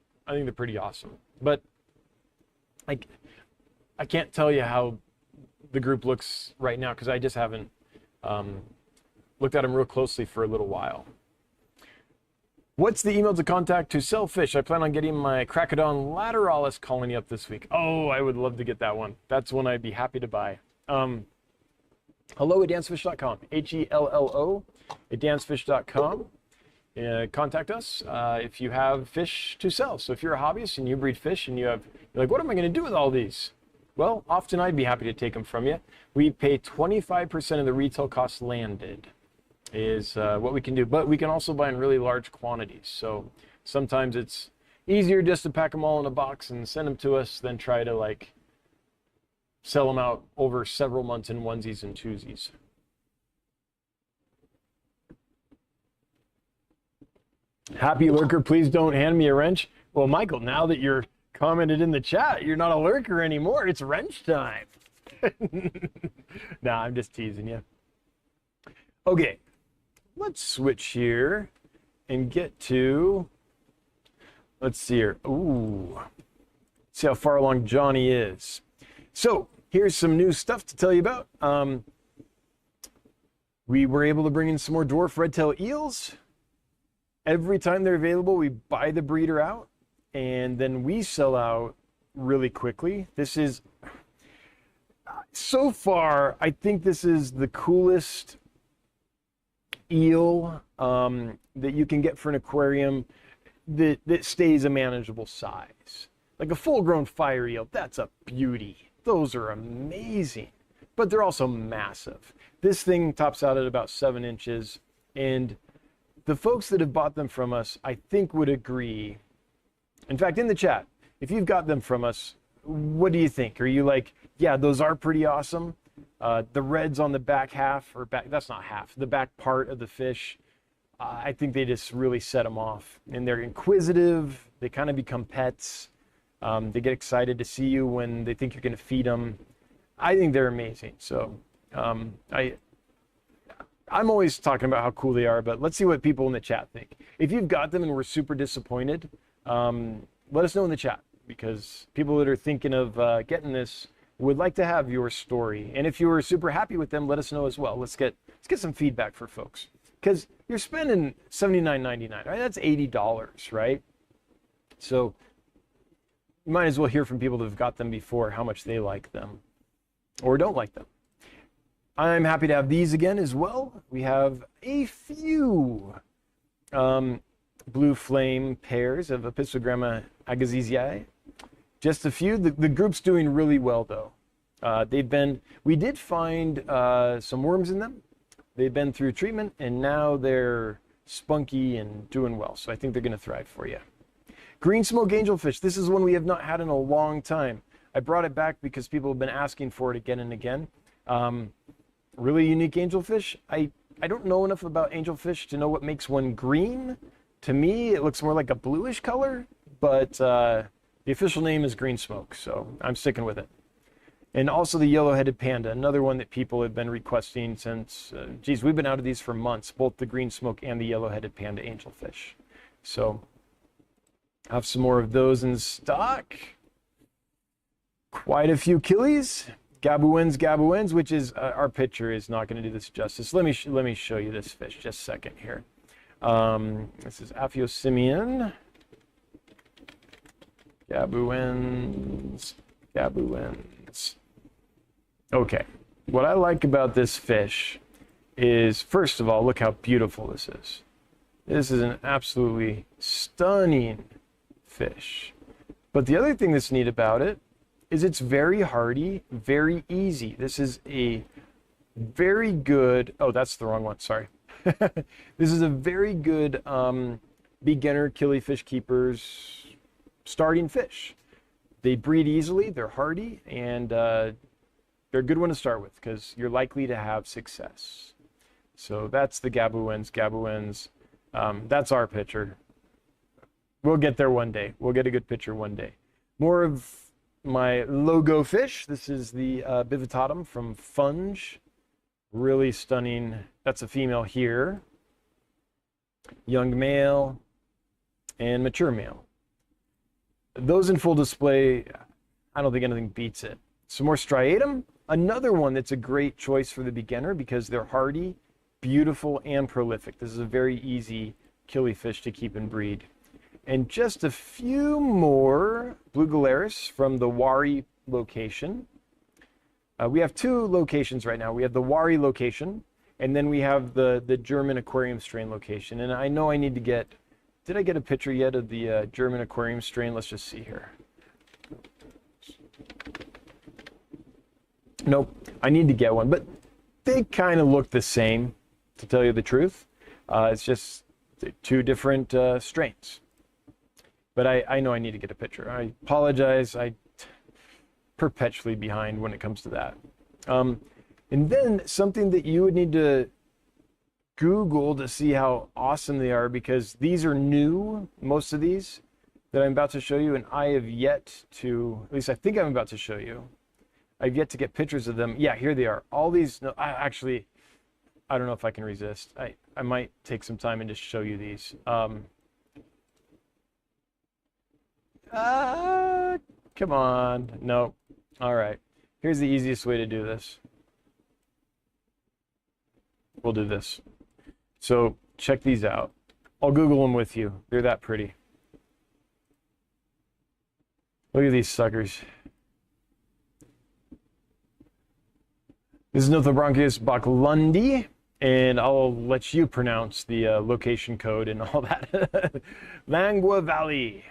pretty awesome. But I can't tell you how the group looks right now because I just haven't looked at them real closely for a little while. What's the email to contact to sell fish? I plan on getting my Cracodon lateralis colony up this week. Oh, I would love to get that one. That's one I'd be happy to buy. Hello at dancefish.com. HELLO at dancefish.com. Contact us if you have fish to sell. So if you're a hobbyist and you breed fish and you're like, what am I going to do with all these? Well, often I'd be happy to take them from you. We pay 25% of the retail cost landed. Is what we can do, but we can also buy in really large quantities. So sometimes it's easier just to pack them all in a box and send them to us than try to sell them out over several months in onesies and twosies. Happy lurker, please don't hand me a wrench. Well, Michael, now that you're commented in the chat, you're not a lurker anymore. It's wrench time. Nah, I'm just teasing you. Okay. Let's switch here and get to, let's see here. Ooh, see how far along Johnny is. So here's some new stuff to tell you about. We were able to bring in some more dwarf red-tail eels. Every time they're available, we buy the breeder out and then we sell out really quickly. This is, so far, I think this is the coolest eel that you can get for an aquarium that stays a manageable size. Like a full-grown fire eel, that's a beauty. Those are amazing, but they're also massive. This thing tops out at about 7 inches, and the folks that have bought them from us, I think would agree. In fact, in the chat, if you've got them from us, what do you think? Are you like, yeah, those are pretty awesome? The reds on the back half, or back, that's not half, the back part of the fish, I think they just really set them off. And they're inquisitive, they kind of become pets. They get excited to see you when they think you're going to feed them. I think they're amazing. So I'm always talking about how cool they are, but let's see what people in the chat think. If you've got them and were super disappointed, let us know in the chat, because people that are thinking of getting this would like to have your story. And if you were super happy with them, let us know as well. Let's get some feedback for folks, because you're spending $79.99, right? That's $80, right? So you might as well hear from people that have got them before how much they like them or don't like them. I'm happy to have these again as well. We have a few blue flame pairs of Apistogramma agassiziae. Just a few. The group's doing really well though. We did find some worms in them, They've been through treatment, and now they're spunky and doing well. So I think they're going to thrive for you. Green smoke angelfish. This is one we have not had in a long time. I brought it back because people have been asking for it again and again. Really unique angelfish. I don't know enough about angelfish to know what makes one green. To me, it looks more like a bluish color, but the official name is green smoke, so I'm sticking with it. And also the yellow-headed panda, another one that people have been requesting since, geez, we've been out of these for months, both the green smoke and the yellow-headed panda angelfish. So I have some more of those in stock. Quite a few killies. Gabuins, which is, our picture is not going to do this justice. Let me show you this fish just a second here. This is Aphyosimian. Gabuins. Okay, what I like about this fish is, first of all, look how beautiful this is. This is an absolutely stunning fish. But the other thing that's neat about it is it's very hardy, very easy. This is a very good, oh, that's the wrong one, sorry. This is a very good beginner killifish keepers starting fish. They breed easily, they're hardy, and they're a good one to start with because you're likely to have success. So that's the Gabuins. That's our picture. We'll get there one day. We'll get a good picture one day. More of my logo fish. This is the Bivitatum from Funge. Really stunning. That's a female here. Young male and mature male. Those in full display, I don't think anything beats it. Some more striatum. Another one that's a great choice for the beginner because they're hardy, beautiful, and prolific. This is a very easy killifish to keep and breed. And just a few more blue galaris from the Wari location. We have two locations right now. We have the Wari location, and then we have the German aquarium strain location. And I know I need to get, did I get a picture yet of the German aquarium strain? Let's just see here. Nope, I need to get one, but they kind of look the same, to tell you the truth. It's just two different strains. But I know I need to get a picture. I apologize. I'm perpetually behind when it comes to that. And then something that you would need to Google to see how awesome they are, because these are new, most of these that I'm about to show you, and I have yet to, at least I think I'm about to show you, I've yet to get pictures of them. Yeah, here they are. All these, no, I don't know if I can resist. I might take some time and just show you these. Come on. No. All right. Here's the easiest way to do this. We'll do this. So check these out. I'll Google them with you. They're that pretty. Look at these suckers. This is Nothobranchius bachlundi, and I'll let you pronounce the location code and all that. Langua Valley.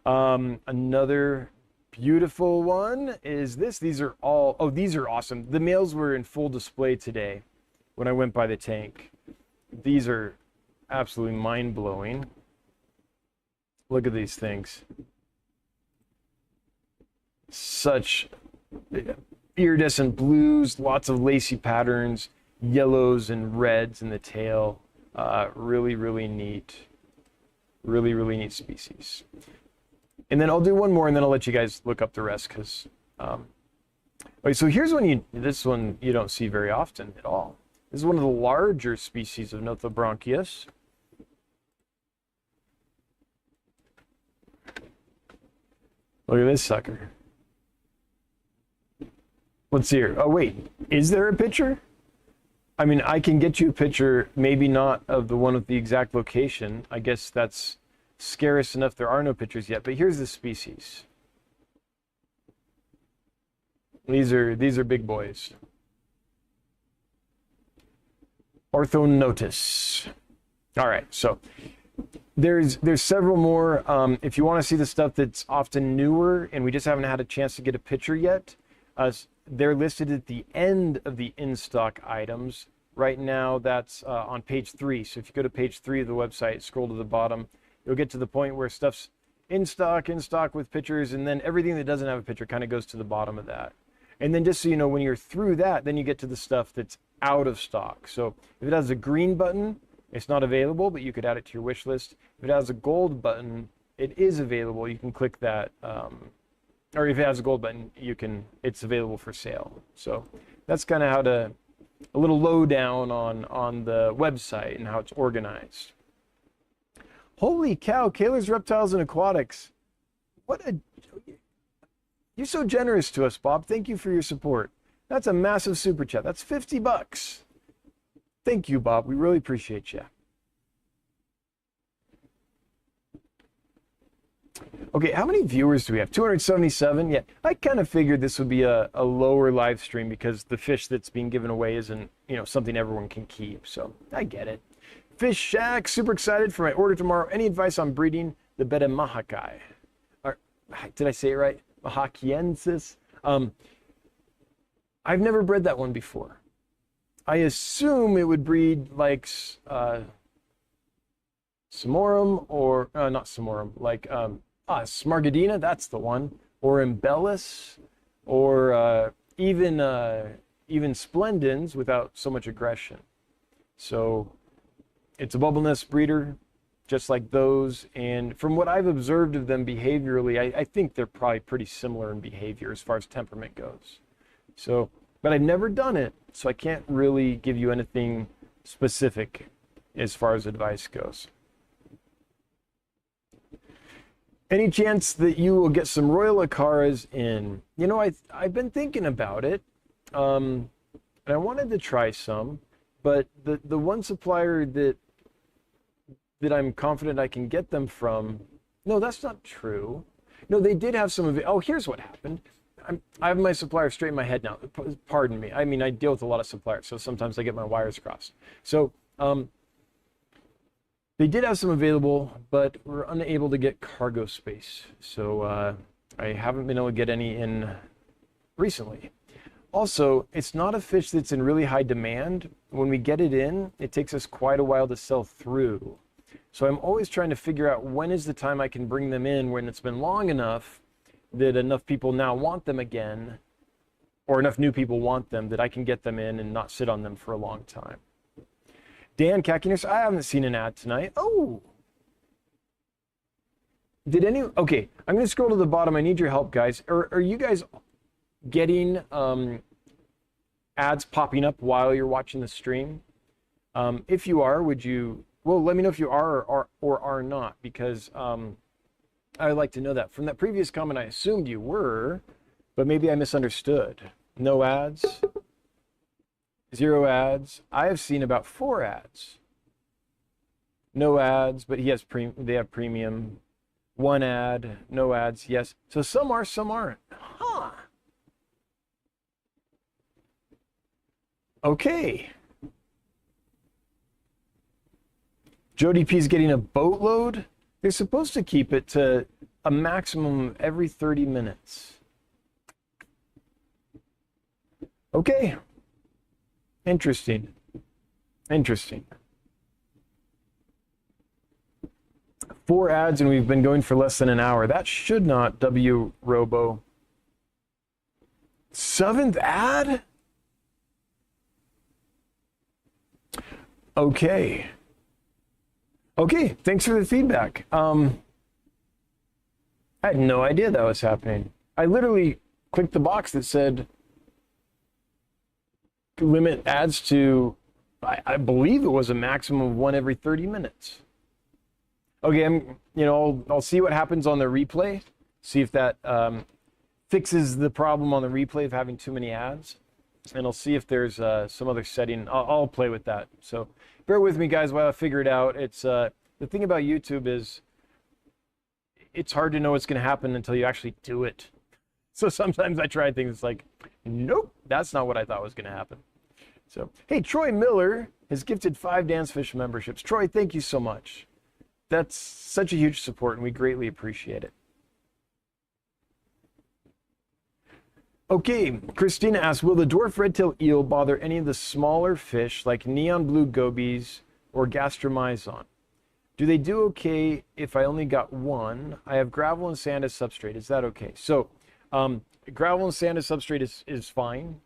Another beautiful one is this. These are all, oh, these are awesome. The males were in full display today when I went by the tank. These are absolutely mind-blowing. Look at these things. Such iridescent blues, lots of lacy patterns, yellows and reds in the tail. Really, really neat. Really, really neat species. And then I'll do one more, and then I'll let you guys look up the rest, because okay, so here's one this one you don't see very often at all. This is one of the larger species of Nothobranchius. Look at this sucker. Let's see here. Oh wait, is there a picture? I mean, I can get you a picture, maybe not of the one with the exact location. I guess that's scarce enough. There are no pictures yet, but here's the species. These are big boys. Orthonotus. All right, so there's several more. If you want to see the stuff that's often newer and we just haven't had a chance to get a picture yet, they're listed at the end of the in-stock items right now that's on page 3. So if you go to page 3 of the website, scroll to the bottom, you'll get to the point where stuff's in stock with pictures, and then everything that doesn't have a picture kind of goes to the bottom of that. And then just so you know, when you're through that, then you get to the stuff that's out of stock. So if it has a green button, it's not available, but you could add it to your wish list. If it has a gold button, it is available. You can click that, or if it has a gold button, it's available for sale. So that's kind of a little lowdown on the website and how it's organized. Holy cow, Kaler's Reptiles and Aquatics. You're so generous to us, Bob. Thank you for your support. That's a massive super chat. That's $50. Thank you, Bob. We really appreciate you. Okay, how many viewers do we have? 277? Yeah, I kind of figured this would be a lower live stream because the fish that's being given away isn't, something everyone can keep. So I get it. Fish Shack, super excited for my order tomorrow. Any advice on breeding the Betta Mahakai? Or, did I say it right? Mahakiensis? I've never bred that one before. I assume it would breed like Simorum, or not Simorum, like Smargadina, that's the one, or Embellus, or even Splendens without so much aggression. So it's a bubble nest breeder, just like those. And from what I've observed of them behaviorally, I think they're probably pretty similar in behavior as far as temperament goes. So, but I've never done it, so I can't really give you anything specific as far as advice goes. Any chance that you will get some Royal Acaras in? I've been thinking about it, and I wanted to try some, but the one supplier that I'm confident I can get them from, no, that's not true. No, they did have some of it. Oh, here's what happened. I have my supplier straight in my head now. Pardon me. I mean, I deal with a lot of suppliers, so sometimes I get my wires crossed. So they did have some available, but we're unable to get cargo space. So I haven't been able to get any in recently. Also, it's not a fish that's in really high demand. When we get it in, it takes us quite a while to sell through. So I'm always trying to figure out when is the time I can bring them in when it's been long enough that enough people now want them again, or enough new people want them that I can get them in and not sit on them for a long time. Dan Kakinus, I haven't seen an ad tonight. Oh. Okay, I'm going to scroll to the bottom. I need your help, guys. Are you guys getting ads popping up while you're watching the stream? If you are, let me know if you are or are not, because I'd like to know that. From that previous comment, I assumed you were, but maybe I misunderstood. No ads, 0 ads. I have seen about 4 ads. No ads, but they have premium. 1 ad, no ads, yes. So some are, some aren't. Huh. Okay. Jody P's getting a boatload. They're supposed to keep it to a maximum of every 30 minutes. Okay. Interesting. 4 ads and we've been going for less than an hour. That should not, W Robo. 7th ad? Okay. Okay, thanks for the feedback. I had no idea that was happening. I literally clicked the box that said limit ads to, I believe it was a maximum of 1 every 30 minutes. Okay, I'll see what happens on the replay, see if that fixes the problem on the replay of having too many ads, and I'll see if there's some other setting. I'll play with that. So bear with me, guys, while I figure it out. It's the thing about YouTube is it's hard to know what's going to happen until you actually do it. So sometimes I try things, it's like, nope, that's not what I thought was going to happen. So, hey, Troy Miller has gifted 5 Dance Fish memberships. Troy, thank you so much. That's such a huge support, and we greatly appreciate it. Okay, Christina asks, will the dwarf red-tailed eel bother any of the smaller fish like neon blue gobies or gastromyzon? Do they do okay if I only got one? I have gravel and sand as substrate. Is that okay? So gravel and sand as substrate is fine.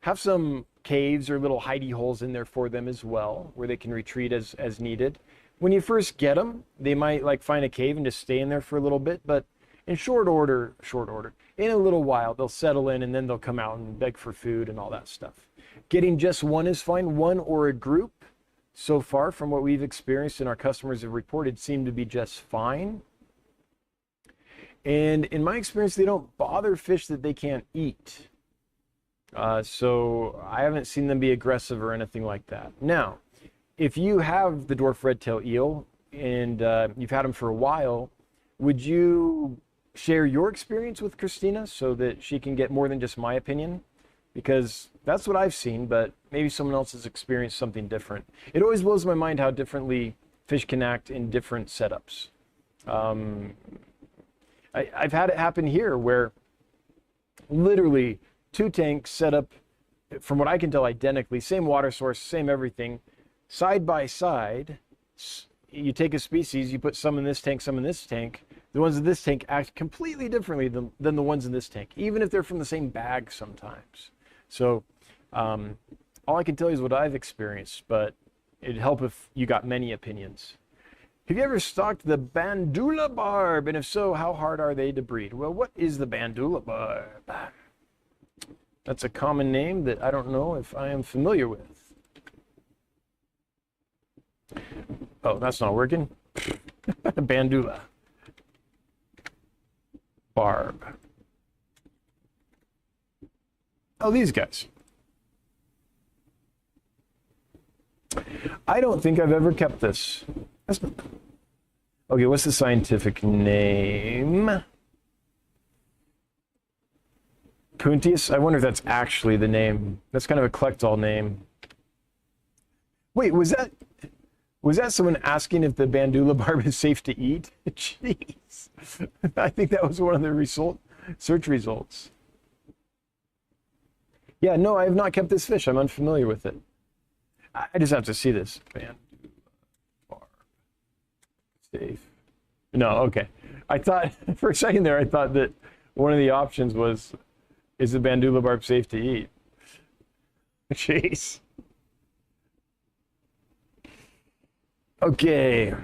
Have some caves or little hidey holes in there for them as well, where they can retreat as needed. When you first get them, they might like find a cave and just stay in there for a little bit, but in short order, in a little while, they'll settle in and then they'll come out and beg for food and all that stuff. Getting just one is fine. One or a group, so far from what we've experienced and our customers have reported, seem to be just fine. And in my experience, they don't bother fish that they can't eat. So I haven't seen them be aggressive or anything like that. Now, if you have the dwarf red-tailed eel and you've had them for a while, would you share your experience with Christina so that she can get more than just my opinion? Because that's what I've seen, but maybe someone else has experienced something different. It always blows my mind how differently fish can act in different setups. I've had it happen here where literally 2 tanks set up, from what I can tell, identically, same water source, same everything, side by side. You take a species, you put some in this tank, some in this tank. The ones in this tank act completely differently than the ones in this tank, even if they're from the same bag sometimes. So all I can tell you is what I've experienced, but it'd help if you got many opinions. Have you ever stocked the bandula barb? And if so, how hard are they to breed? Well, what is the bandula barb? That's a common name that I don't know if I am familiar with. Oh, that's not working. Bandula barb. Oh, these guys. I don't think I've ever kept this. Okay, what's the scientific name? Puntius? I wonder if that's actually the name. That's kind of a collect-all name. Wait, was that someone asking if the bandula barb is safe to eat? Jeez. I think that was one of the search results. Yeah, no, I have not kept this fish. I'm unfamiliar with it. I just have to see this. Bandula barb. Safe. No, okay. I thought, for a second there, I thought that one of the options was, is the bandula barb safe to eat? Jeez. Okay.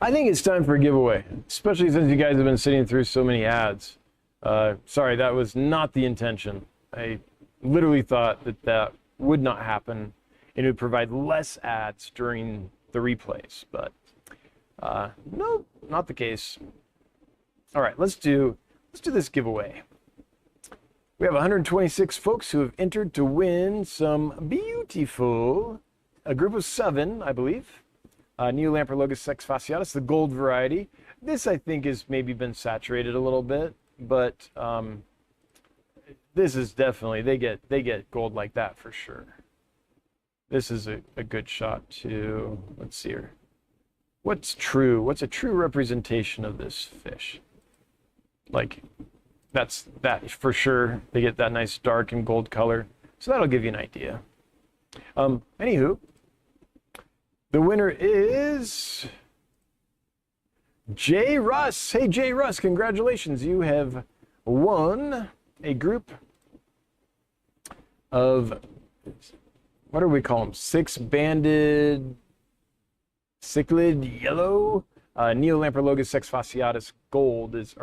I think it's time for a giveaway, especially since you guys have been sitting through so many ads. Sorry, that was not the intention. I literally thought that would not happen and it would provide less ads during the replays, but nope, not the case. All right, let's do this giveaway. We have 126 folks who have entered to win some beautiful, a group of 7, I believe, Neolamprologus sex fasciatus, the gold variety. This, I think, has maybe been saturated a little bit, but this is definitely, they get gold like that for sure. This is a good shot to, let's see here. What's a true representation of this fish? Like, that for sure. They get that nice dark and gold color. So that'll give you an idea. Anywho, the winner is Jay Russ. Hey, Jay Russ, congratulations. You have won a group of, what do we call them? 6-banded Cichlid yellow. Neolamprologus sex fasciatus gold is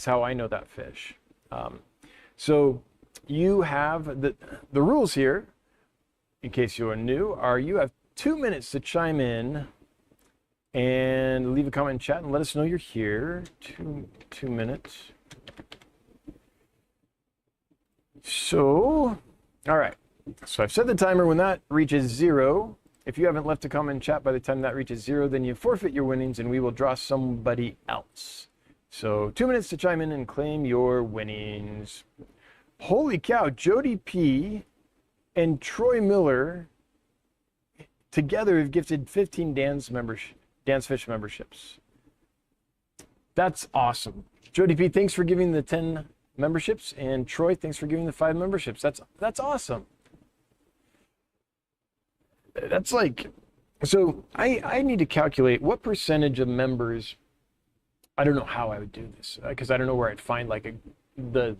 how I know that fish. So you have the rules here, in case you're new, are you have 2 minutes to chime in and leave a comment in chat and let us know you're here. Two minutes. So, all right. So I've set the timer. When that reaches 0, if you haven't left a comment in chat by the time that reaches 0, then you forfeit your winnings and we will draw somebody else. So 2 minutes to chime in and claim your winnings. Holy cow, Jody P. and Troy Miller together have gifted 15 Dan's Fish memberships. That's awesome. Jody P, thanks for giving the 10 memberships, and Troy, thanks for giving the 5 memberships. That's awesome. That's like, so I need to calculate what percentage of members. I don't know how I would do this because I don't know where I'd find like the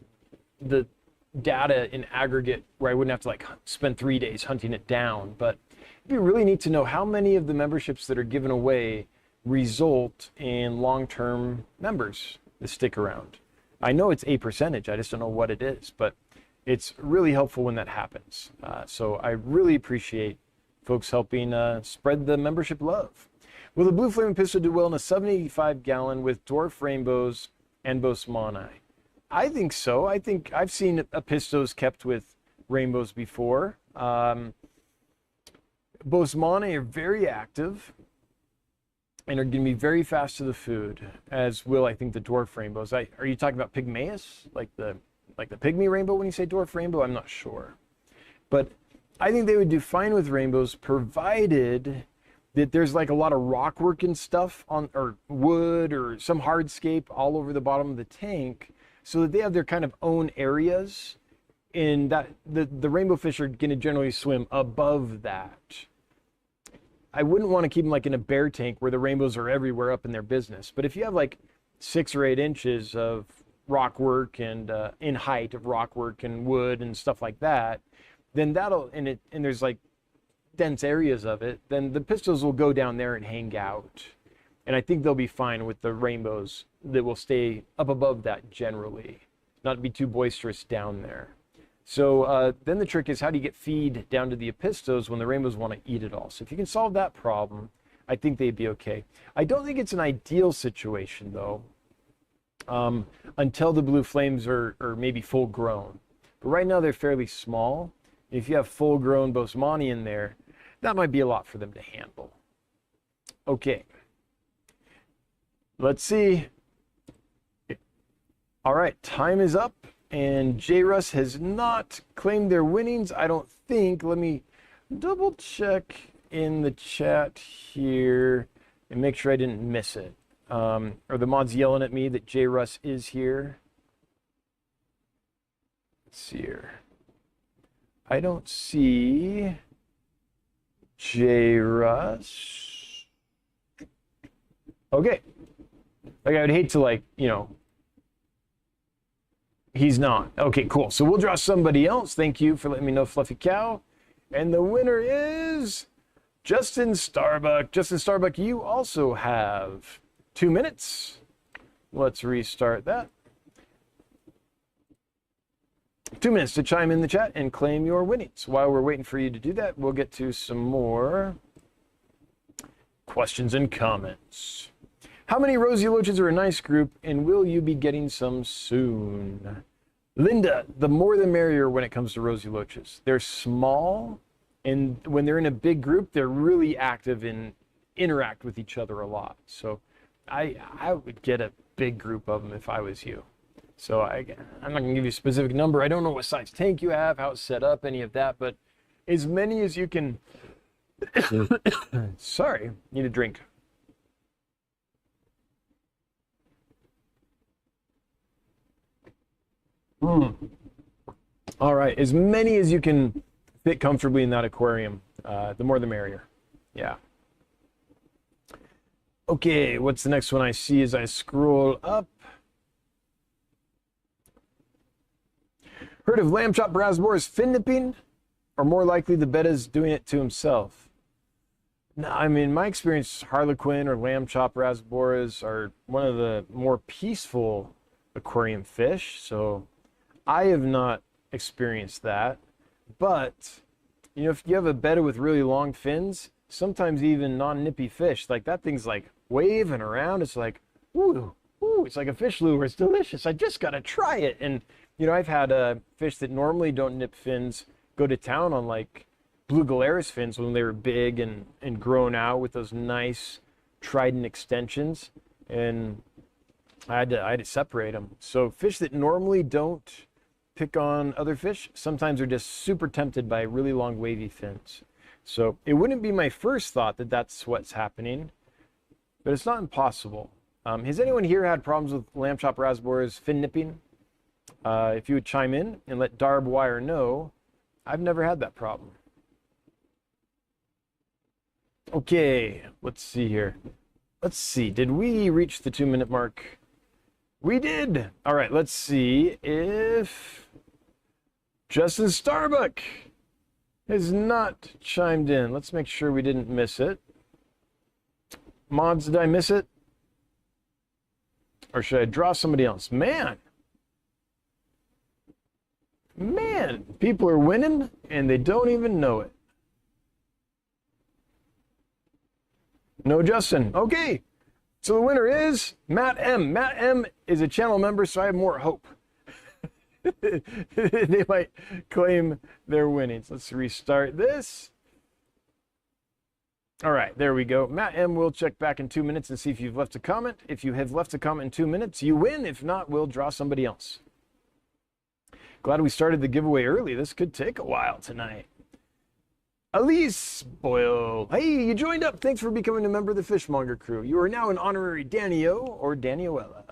data in aggregate where I wouldn't have to like spend 3 days hunting it down. But it'd be really neat to know how many of the memberships that are given away result in long-term members that stick around. I know it's a percentage, I just don't know what it is, but it's really helpful when that happens. So I really appreciate folks helping spread the membership love. Will the Blue Flame Pistil do well in a 75-gallon with dwarf rainbows and bosemani? I think so. I think I've seen pistos kept with rainbows before. Bosemani are very active and are going to be very fast to the food, as will, I think, the dwarf rainbows. Are you talking about pygmaeus, like the pygmy rainbow when you say dwarf rainbow? I'm not sure. But I think they would do fine with rainbows, provided that there's like a lot of rock work and stuff on, or wood or some hardscape all over the bottom of the tank, so that they have their kind of own areas, and that the rainbow fish are going to generally swim above that. I wouldn't want to keep them like in a bare tank where the rainbows are everywhere up in their business. But if you have like 6 or 8 inches of rock work and in height of rock work and wood and stuff like that, then that'll, and there's like dense areas of it, then the pistils will go down there and hang out. And I think they'll be fine with the rainbows that will stay up above that generally, not be too boisterous down there. So then the trick is, how do you get feed down to the apistos when the rainbows want to eat it all? So if you can solve that problem, I think they'd be okay. I don't think it's an ideal situation though, until the blue flames are maybe full grown. But right now they're fairly small. If you have full grown bosemani in there, that might be a lot for them to handle. Okay, let's see. All right, time is up. And J. Russ has not claimed their winnings, I don't think. Let me double check in the chat here and make sure I didn't miss it. Are the mods yelling at me that J. Russ is here? Let's see here. I don't see J. Russ. Okay. Like, I would hate to, like, you know, he's not. Okay, cool. So we'll draw somebody else. Thank you for letting me know, Fluffy Cow. And the winner is Justin Starbuck. Justin Starbuck, you also have 2 minutes. Let's restart that. 2 minutes to chime in the chat and claim your winnings. While we're waiting for you to do that, we'll get to some more questions and comments. How many rosy loaches are a nice group, and will you be getting some soon? Linda, the more the merrier when it comes to rosy loaches. They're small, and when they're in a big group, they're really active and interact with each other a lot. So I would get a big group of them if I was you. So I'm not going to give you a specific number. I don't know what size tank you have, how it's set up, any of that, but as many as you can. Sorry, need a drink. All right, as many as you can fit comfortably in that aquarium, the more the merrier. Yeah. Okay, what's the next one I see as I scroll up? Heard of lamb chop rasboras fin nipping, or more likely the betta's doing it to himself? No, I mean, my experience, harlequin or lamb chop rasboras are one of the more peaceful aquarium fish, so I have not experienced that. But, you know, if you have a betta with really long fins, sometimes even non-nippy fish, like that thing's like waving around. It's like, ooh, it's like a fish lure. It's delicious. I just got to try it. And, you know, I've had fish that normally don't nip fins go to town on like blue galaris fins when they were big and grown out with those nice trident extensions. And I had to separate them. So fish that normally don't pick on other fish sometimes are just super tempted by really long wavy fins. So it wouldn't be my first thought that that's what's happening, but it's not impossible. Has anyone here had problems with lamb chop rasboras fin nipping? If you would chime in and let Darb Wire know, I've never had that problem. Okay, let's see here. Let's see, did we reach the 2-minute mark? We did. All right, let's see if Justin Starbuck has not chimed in. Let's make sure we didn't miss it. Mods, did I miss it? Or should I draw somebody else? Man, people are winning and they don't even know it. No Justin. Okay. So the winner is Matt M. Matt M is a channel member, so I have more hope. They might claim their winnings. Let's restart this. All right, there we go. Matt M will check back in 2 minutes and see if you've left a comment. If you have left a comment in 2 minutes, you win. If not, we'll draw somebody else. Glad we started the giveaway early. This could take a while tonight. Elise Boyle. Hey, you joined up. Thanks for becoming a member of the Fishmonger crew. You are now an honorary Danny-O or Daniela.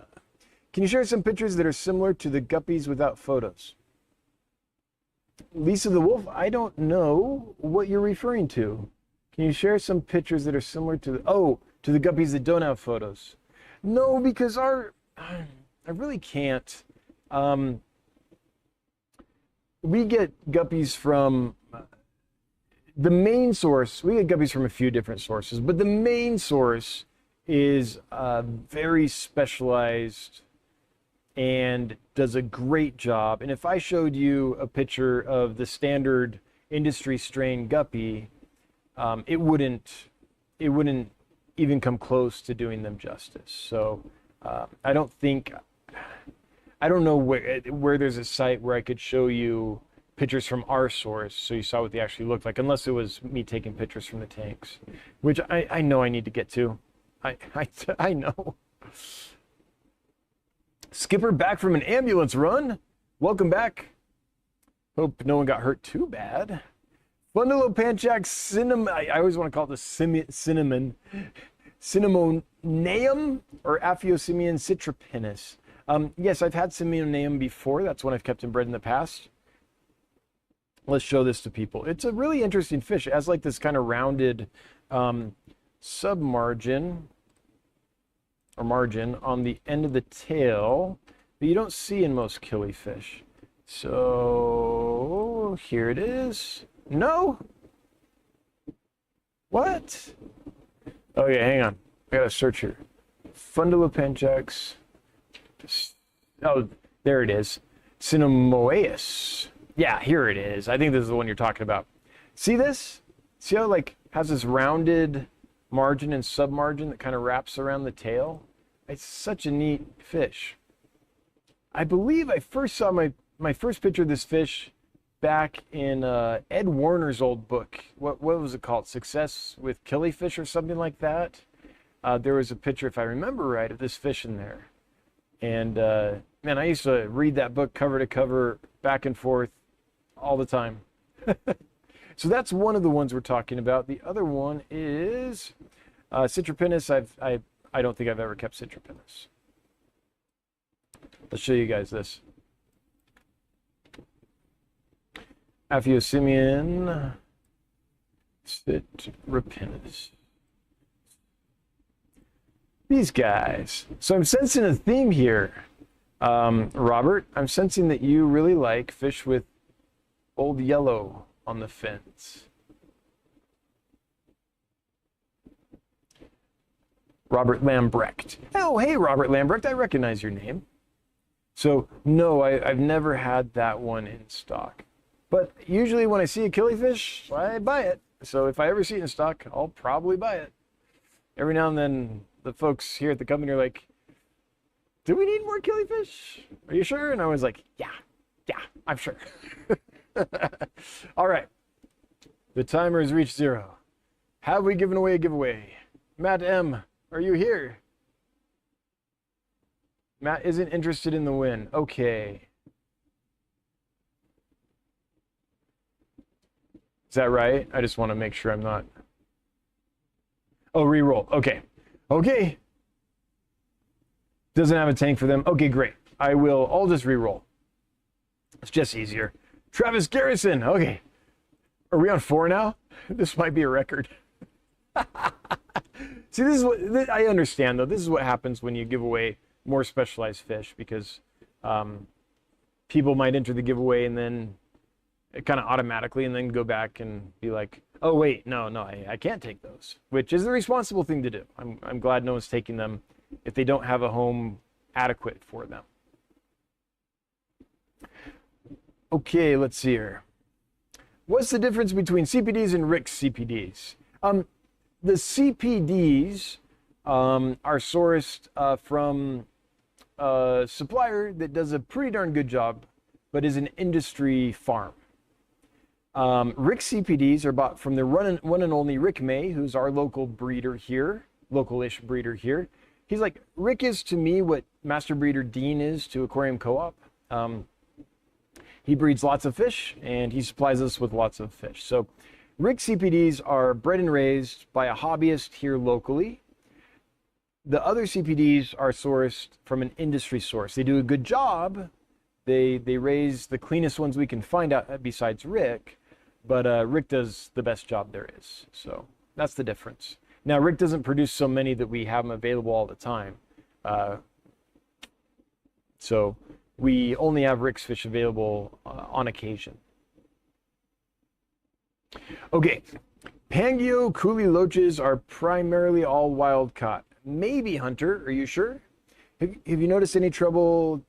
Can you share some pictures that are similar to the guppies without photos? Lisa the Wolf, I don't know what you're referring to. Can you share some pictures that are similar to the guppies that don't have photos? No, because I really can't. We get guppies from the main source. We get guppies from a few different sources, but the main source is very specialized and does a great job. And if I showed you a picture of the standard industry strain guppy, it wouldn't even come close to doing them justice. So I don't know where there's a site where I could show you pictures from our source so you saw what they actually looked like, unless it was me taking pictures from the tanks, which I know I need to get to. I know. Skipper back from an ambulance run. Welcome back. Hope no one got hurt too bad. Bundle Panchax cinnamon. I always want to call it the cinnamon. Cinnamoneum or Aphyosemion citripinus. Yes, I've had Cinnamoneum before. That's one I've kept and bred in the past. Let's show this to people. It's a really interesting fish. It has like this kind of rounded submargin or margin on the end of the tail that you don't see in most killifish. So here it is. No? What? Okay, hang on. I gotta search here. Fundulopanchax. Oh, there it is. Cinnamoeus. Yeah, here it is. I think this is the one you're talking about. See this? See how it like has this rounded margin and submargin that kind of wraps around the tail? It's such a neat fish. I believe I first saw my first picture of this fish back in Ed Warner's old book. What was it called? Success with Killifish or something like that. There was a picture, if I remember right, of this fish in there. And man, I used to read that book cover to cover, back and forth, all the time. So that's one of the ones we're talking about. The other one is Citripinus. I don't think I've ever kept Citripinus. Let's show you guys this. Aphyosemion Citripinus. These guys. So I'm sensing a theme here. Robert, I'm sensing that you really like fish with old yellow on the fins. Robert Lambrecht. Oh, hey, Robert Lambrecht, I recognize your name. So, no, I've never had that one in stock. But usually when I see a killifish, I buy it. So if I ever see it in stock, I'll probably buy it. Every now and then, the folks here at the company are like, do we need more killifish? Are you sure? And I was like, yeah, I'm sure. All right. The timer has reached 0. Have we given away a giveaway? Matt M., are you here? Matt isn't interested in the win. Okay. Is that right? I just want to make sure I'm not. Oh, re-roll. Okay. Okay. Doesn't have a tank for them. Okay, great. I'll just re-roll. It's just easier. Travis Garrison. Okay. Are we on 4 now? This might be a record. See, this is what I understand, though. This is what happens when you give away more specialized fish, because people might enter the giveaway and then kind of automatically, and then go back and be like, oh, wait, no, I can't take those, which is the responsible thing to do. I'm glad no one's taking them if they don't have a home adequate for them. Okay, let's see here. What's the difference between CPDs and Rick's CPDs? The CPDs are sourced from a supplier that does a pretty darn good job, but is an industry farm. Rick's CPDs are bought from the one and only Rick May, who's our local breeder here, local-ish breeder here. He's like, Rick is to me what Master Breeder Dean is to Aquarium Co-op. He breeds lots of fish, and he supplies us with lots of fish. So Rick CPDs are bred and raised by a hobbyist here locally. The other CPDs are sourced from an industry source. They do a good job. They raise the cleanest ones we can find out besides Rick, but Rick does the best job there is. So that's the difference. Now, Rick doesn't produce so many that we have them available all the time. So we only have Rick's fish available on occasion. Okay, Pangeo Coolie Loaches are primarily all wild caught. Maybe hunter, are you sure? Have you noticed any trouble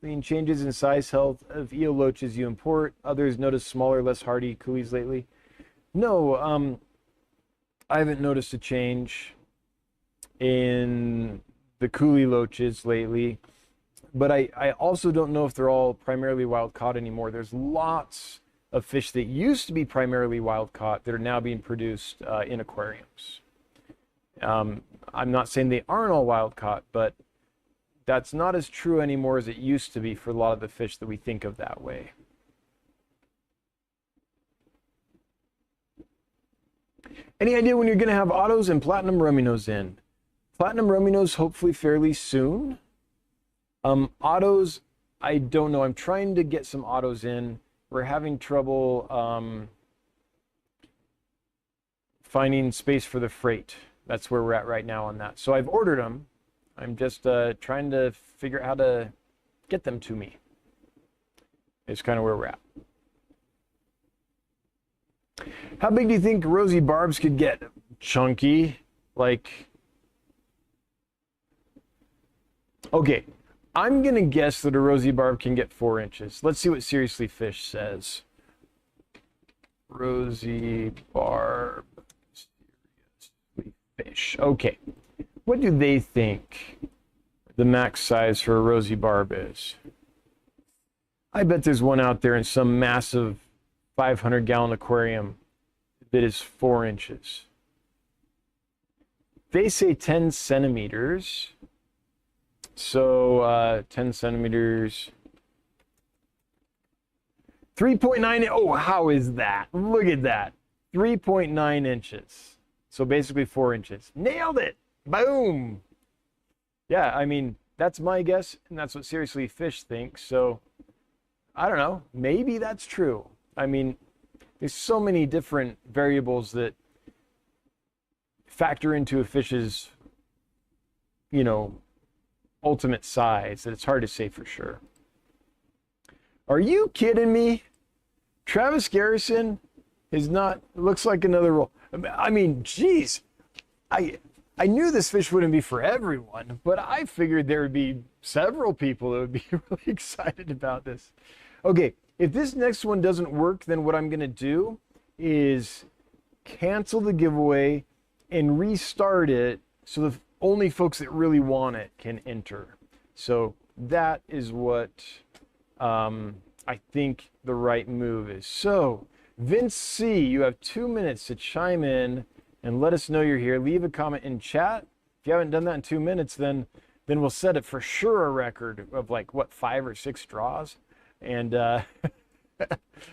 in changes in size health of eel loaches you import? Others notice smaller, less hardy coolies lately? No, I haven't noticed a change in the coolie loaches lately, but I also don't know if they're all primarily wild caught anymore. There's lots of fish that used to be primarily wild caught that are now being produced in aquariums. I'm not saying they aren't all wild caught, but that's not as true anymore as it used to be for a lot of the fish that we think of that way. Any idea when you're going to have autos and platinum rumminos in? Platinum rumminos hopefully fairly soon. Autos, I don't know. I'm trying to get some autos in. We're having trouble finding space for the freight. That's where we're at right now on that. So I've ordered them. I'm just trying to figure out how to get them to me. It's kind of where we're at. How big do you think rosy barbs could get? Chunky, like... Okay, I'm going to guess that a rosy barb can get 4 inches. Let's see what Seriously Fish says. Rosy barb, Seriously Fish. Okay, what do they think the max size for a rosy barb is? I bet there's one out there in some massive 500-gallon aquarium that is 4 inches. They say 10 centimeters. So 10 centimeters. 3.9. Oh, how is that? Look at that. 3.9 inches. So basically 4 inches. Nailed it. Boom. Yeah, I mean, that's my guess, and that's what Seriously Fish thinks. So I don't know. Maybe that's true. I mean, there's so many different variables that factor into a fish's, you know, ultimate size that it's hard to say for sure. Are you kidding me? Travis Garrison is not, looks like another roll. I mean, geez, I knew this fish wouldn't be for everyone, but I figured there would be several people that would be really excited about this. Okay, if this next one doesn't work, then what I'm going to do is cancel the giveaway and restart it so the only folks that really want it can enter. So that is what I think the right move is. So Vince C, you have 2 minutes to chime in and let us know you're here. Leave a comment in chat. If you haven't done that in 2 minutes, then we'll set it for sure a record of like, what, 5 or 6 draws. And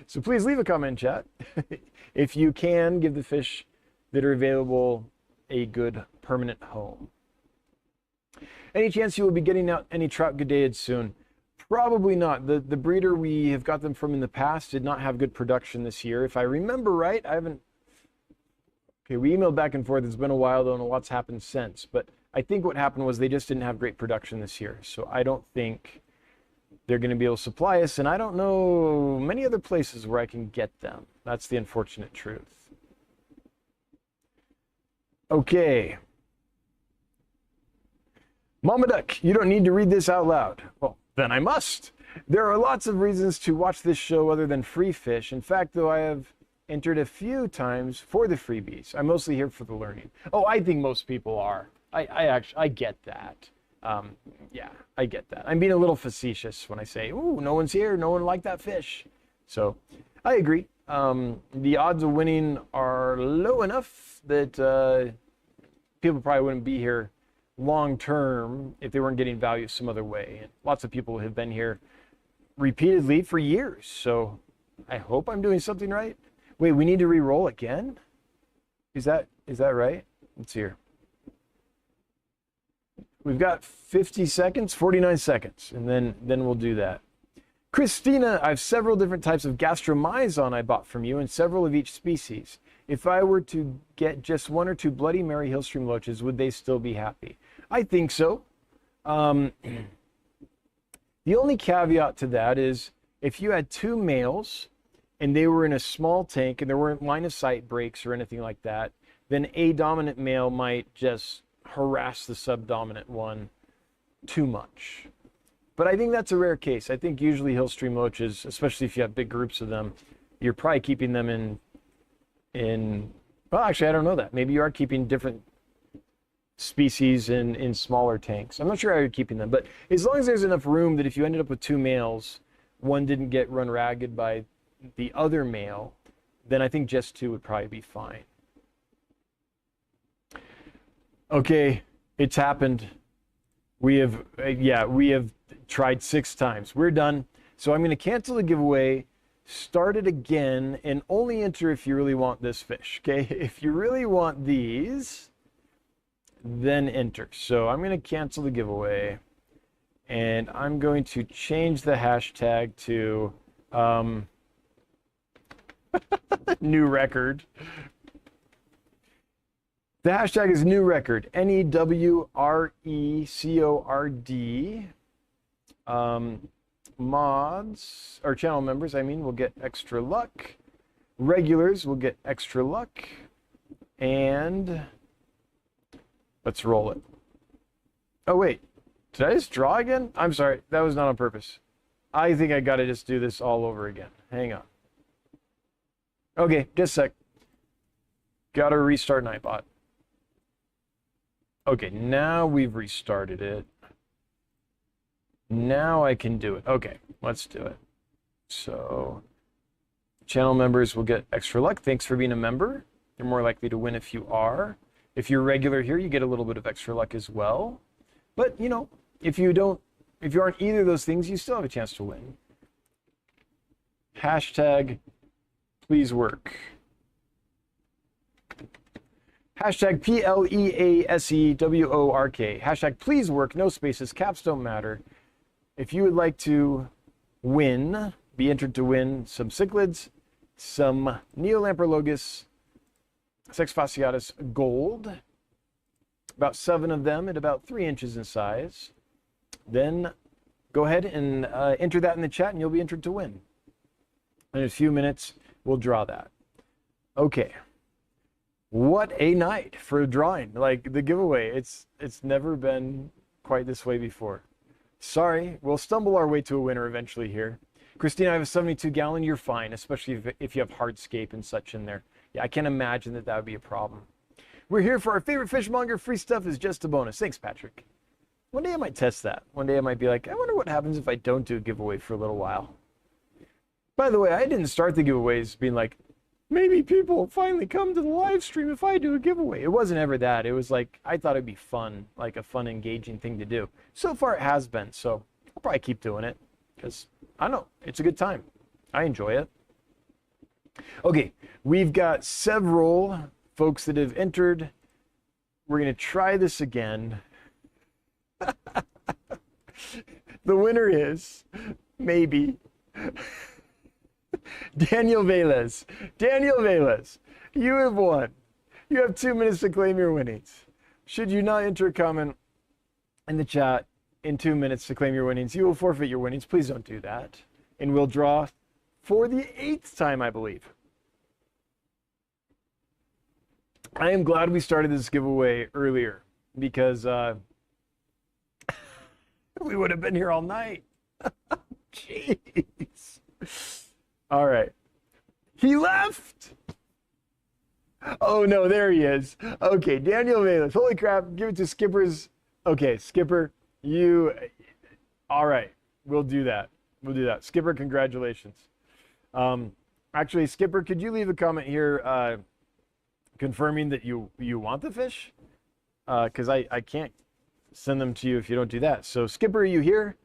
so please leave a comment in chat. If you can, give the fish that are available a good permanent home. Any chance you will be getting out any trout gadated soon? Probably not. The breeder we have got them from in the past did not have good production this year. If I remember right, I haven't... Okay, we emailed back and forth. It's been a while though, and a lot's happened since. But I think what happened was they just didn't have great production this year. So I don't think they're going to be able to supply us, and I don't know many other places where I can get them. That's the unfortunate truth. Okay. Mama Duck, you don't need to read this out loud. Well, then I must. There are lots of reasons to watch this show other than free fish. In fact, though, I have entered a few times for the freebies. I'm mostly here for the learning. Oh, I think most people are. I get that. Yeah, I get that. I'm being a little facetious when I say, ooh, no one's here, no one liked that fish. So I agree. The odds of winning are low enough that people probably wouldn't be here long term if they weren't getting value some other way. And lots of people have been here repeatedly for years. So I hope I'm doing something right. Wait, we need to re-roll again? Is that right? Let's hear. We've got 50 seconds, 49 seconds, and then we'll do that. Christina, I have several different types of gastromyzon I bought from you and several of each species. If I were to get just 1 or 2 Bloody Mary Hillstream loaches, would they still be happy? I think so. The only caveat to that is if you had 2 males and they were in a small tank and there weren't line of sight breaks or anything like that, then a dominant male might just harass the subdominant one too much. But I think that's a rare case. I think usually Hillstream loaches, especially if you have big groups of them, you're probably keeping them in well, actually, I don't know that. Maybe you are keeping different species in smaller tanks. I'm not sure how you're keeping them, but as long as there's enough room that if you ended up with 2 males, one didn't get run ragged by the other male, then I think just 2 would probably be fine. Okay, it's happened. We have tried 6 times. We're done. So I'm going to cancel the giveaway, start it again, and only enter if you really want this fish. Okay, if you really want these, then enter. So I'm going to cancel the giveaway, and I'm going to change the hashtag to new record. The hashtag is new record, NEWRECORD. Mods, or channel members, I mean, will get extra luck. Regulars will get extra luck. And let's roll it. Oh, wait. Did I just draw again? I'm sorry. That was not on purpose. I think I got to just do this all over again. Hang on. Okay, just a sec. Got to restart Nightbot. Okay, now we've restarted it. Now I can do it. Okay, let's do it. So, channel members will get extra luck. Thanks for being a member. You're more likely to win if you are. If you're regular here, you get a little bit of extra luck as well. But, you know, if you aren't either of those things, you still have a chance to win. Hashtag please work. Hashtag PLEASEWORK. Hashtag please work, no spaces, caps don't matter. If you would like to win, be entered to win some cichlids, some Neolamprologus sexfasciatus gold, about 7 of them at about 3 inches in size, then go ahead and enter that in the chat and you'll be entered to win. In a few minutes, we'll draw that. Okay. What a night for a drawing. Like the giveaway, it's never been quite this way before. Sorry, we'll stumble our way to a winner eventually here. Christina, I have a 72 gallon. You're fine, especially if you have hardscape and such in there. Yeah, I can't imagine that would be a problem. We're here for our favorite fishmonger. Free stuff is just a bonus. Thanks, Patrick. One day I might test that. One day I might be like, I wonder what happens if I don't do a giveaway for a little while. By the way, I didn't start the giveaways being like, maybe people will finally come to the live stream if I do a giveaway. It wasn't ever that. It was like, I thought it'd be fun, like a fun, engaging thing to do. So far it has been, so I'll probably keep doing it because, I don't know, it's a good time. I enjoy it. Okay, we've got several folks that have entered. We're going to try this again. The winner is, maybe, Daniel Velez. Daniel Velez, you have won. You have 2 minutes to claim your winnings. Should you not enter a comment in the chat in 2 minutes to claim your winnings, you will forfeit your winnings. Please don't do that. And we'll draw for the 8th time, I believe. I am glad we started this giveaway earlier because we would have been here all night. Jeez. All right. He left. Oh, no, there he is. Okay, Daniel Velez. Holy crap. Give it to Skipper's. Okay, Skipper, you. All right. We'll do that. We'll do that. Skipper, congratulations. Actually, Skipper, could you leave a comment here confirming that you want the fish? Because I can't send them to you if you don't do that. So, Skipper, are you here?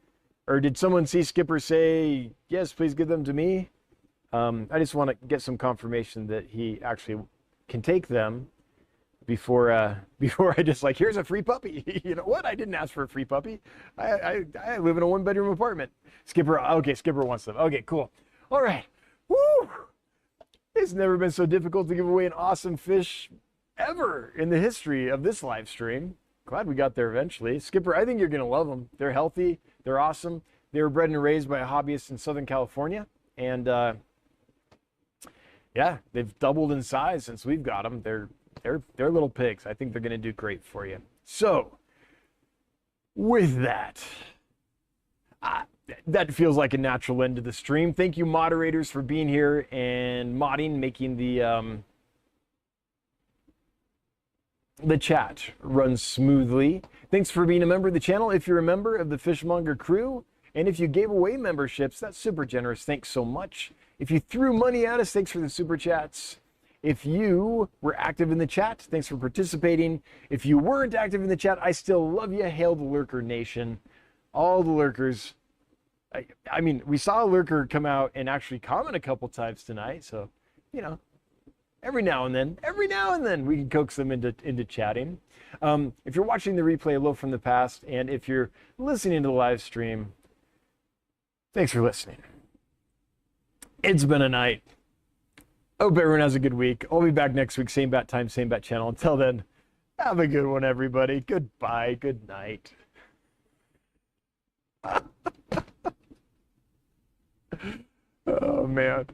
Or did someone see Skipper say, yes, please give them to me? I just want to get some confirmation that he actually can take them before I just like, here's a free puppy. You know what? I didn't ask for a free puppy. I live in a 1-bedroom apartment. Skipper, okay, Skipper wants them. Okay, cool. All right. Woo! It's never been so difficult to give away an awesome fish ever in the history of this live stream. Glad we got there eventually. Skipper, I think you're going to love them. They're healthy. They're awesome. They were bred and raised by a hobbyist in Southern California. And yeah, they've doubled in size since we've got them. They're little pigs. I think they're going to do great for you. So, with that, that feels like a natural end to the stream. Thank you, moderators, for being here and modding, making the chat run smoothly. Thanks for being a member of the channel. If you're a member of the Fishmonger crew, and if you gave away memberships, that's super generous. Thanks so much. If you threw money at us, thanks for the super chats. If you were active in the chat, thanks for participating. If you weren't active in the chat, I still love you. Hail the Lurker Nation. All the lurkers. I mean, we saw a lurker come out and actually comment a couple times tonight. So, you know, every now and then we can coax them into chatting. If you're watching the replay, hello from the past. And if you're listening to the live stream, thanks for listening. It's been a night. Hope everyone has a good week. I'll be back next week, same bat time, same bat channel. Until then, have a good one, everybody. Goodbye. Good night. Oh, man.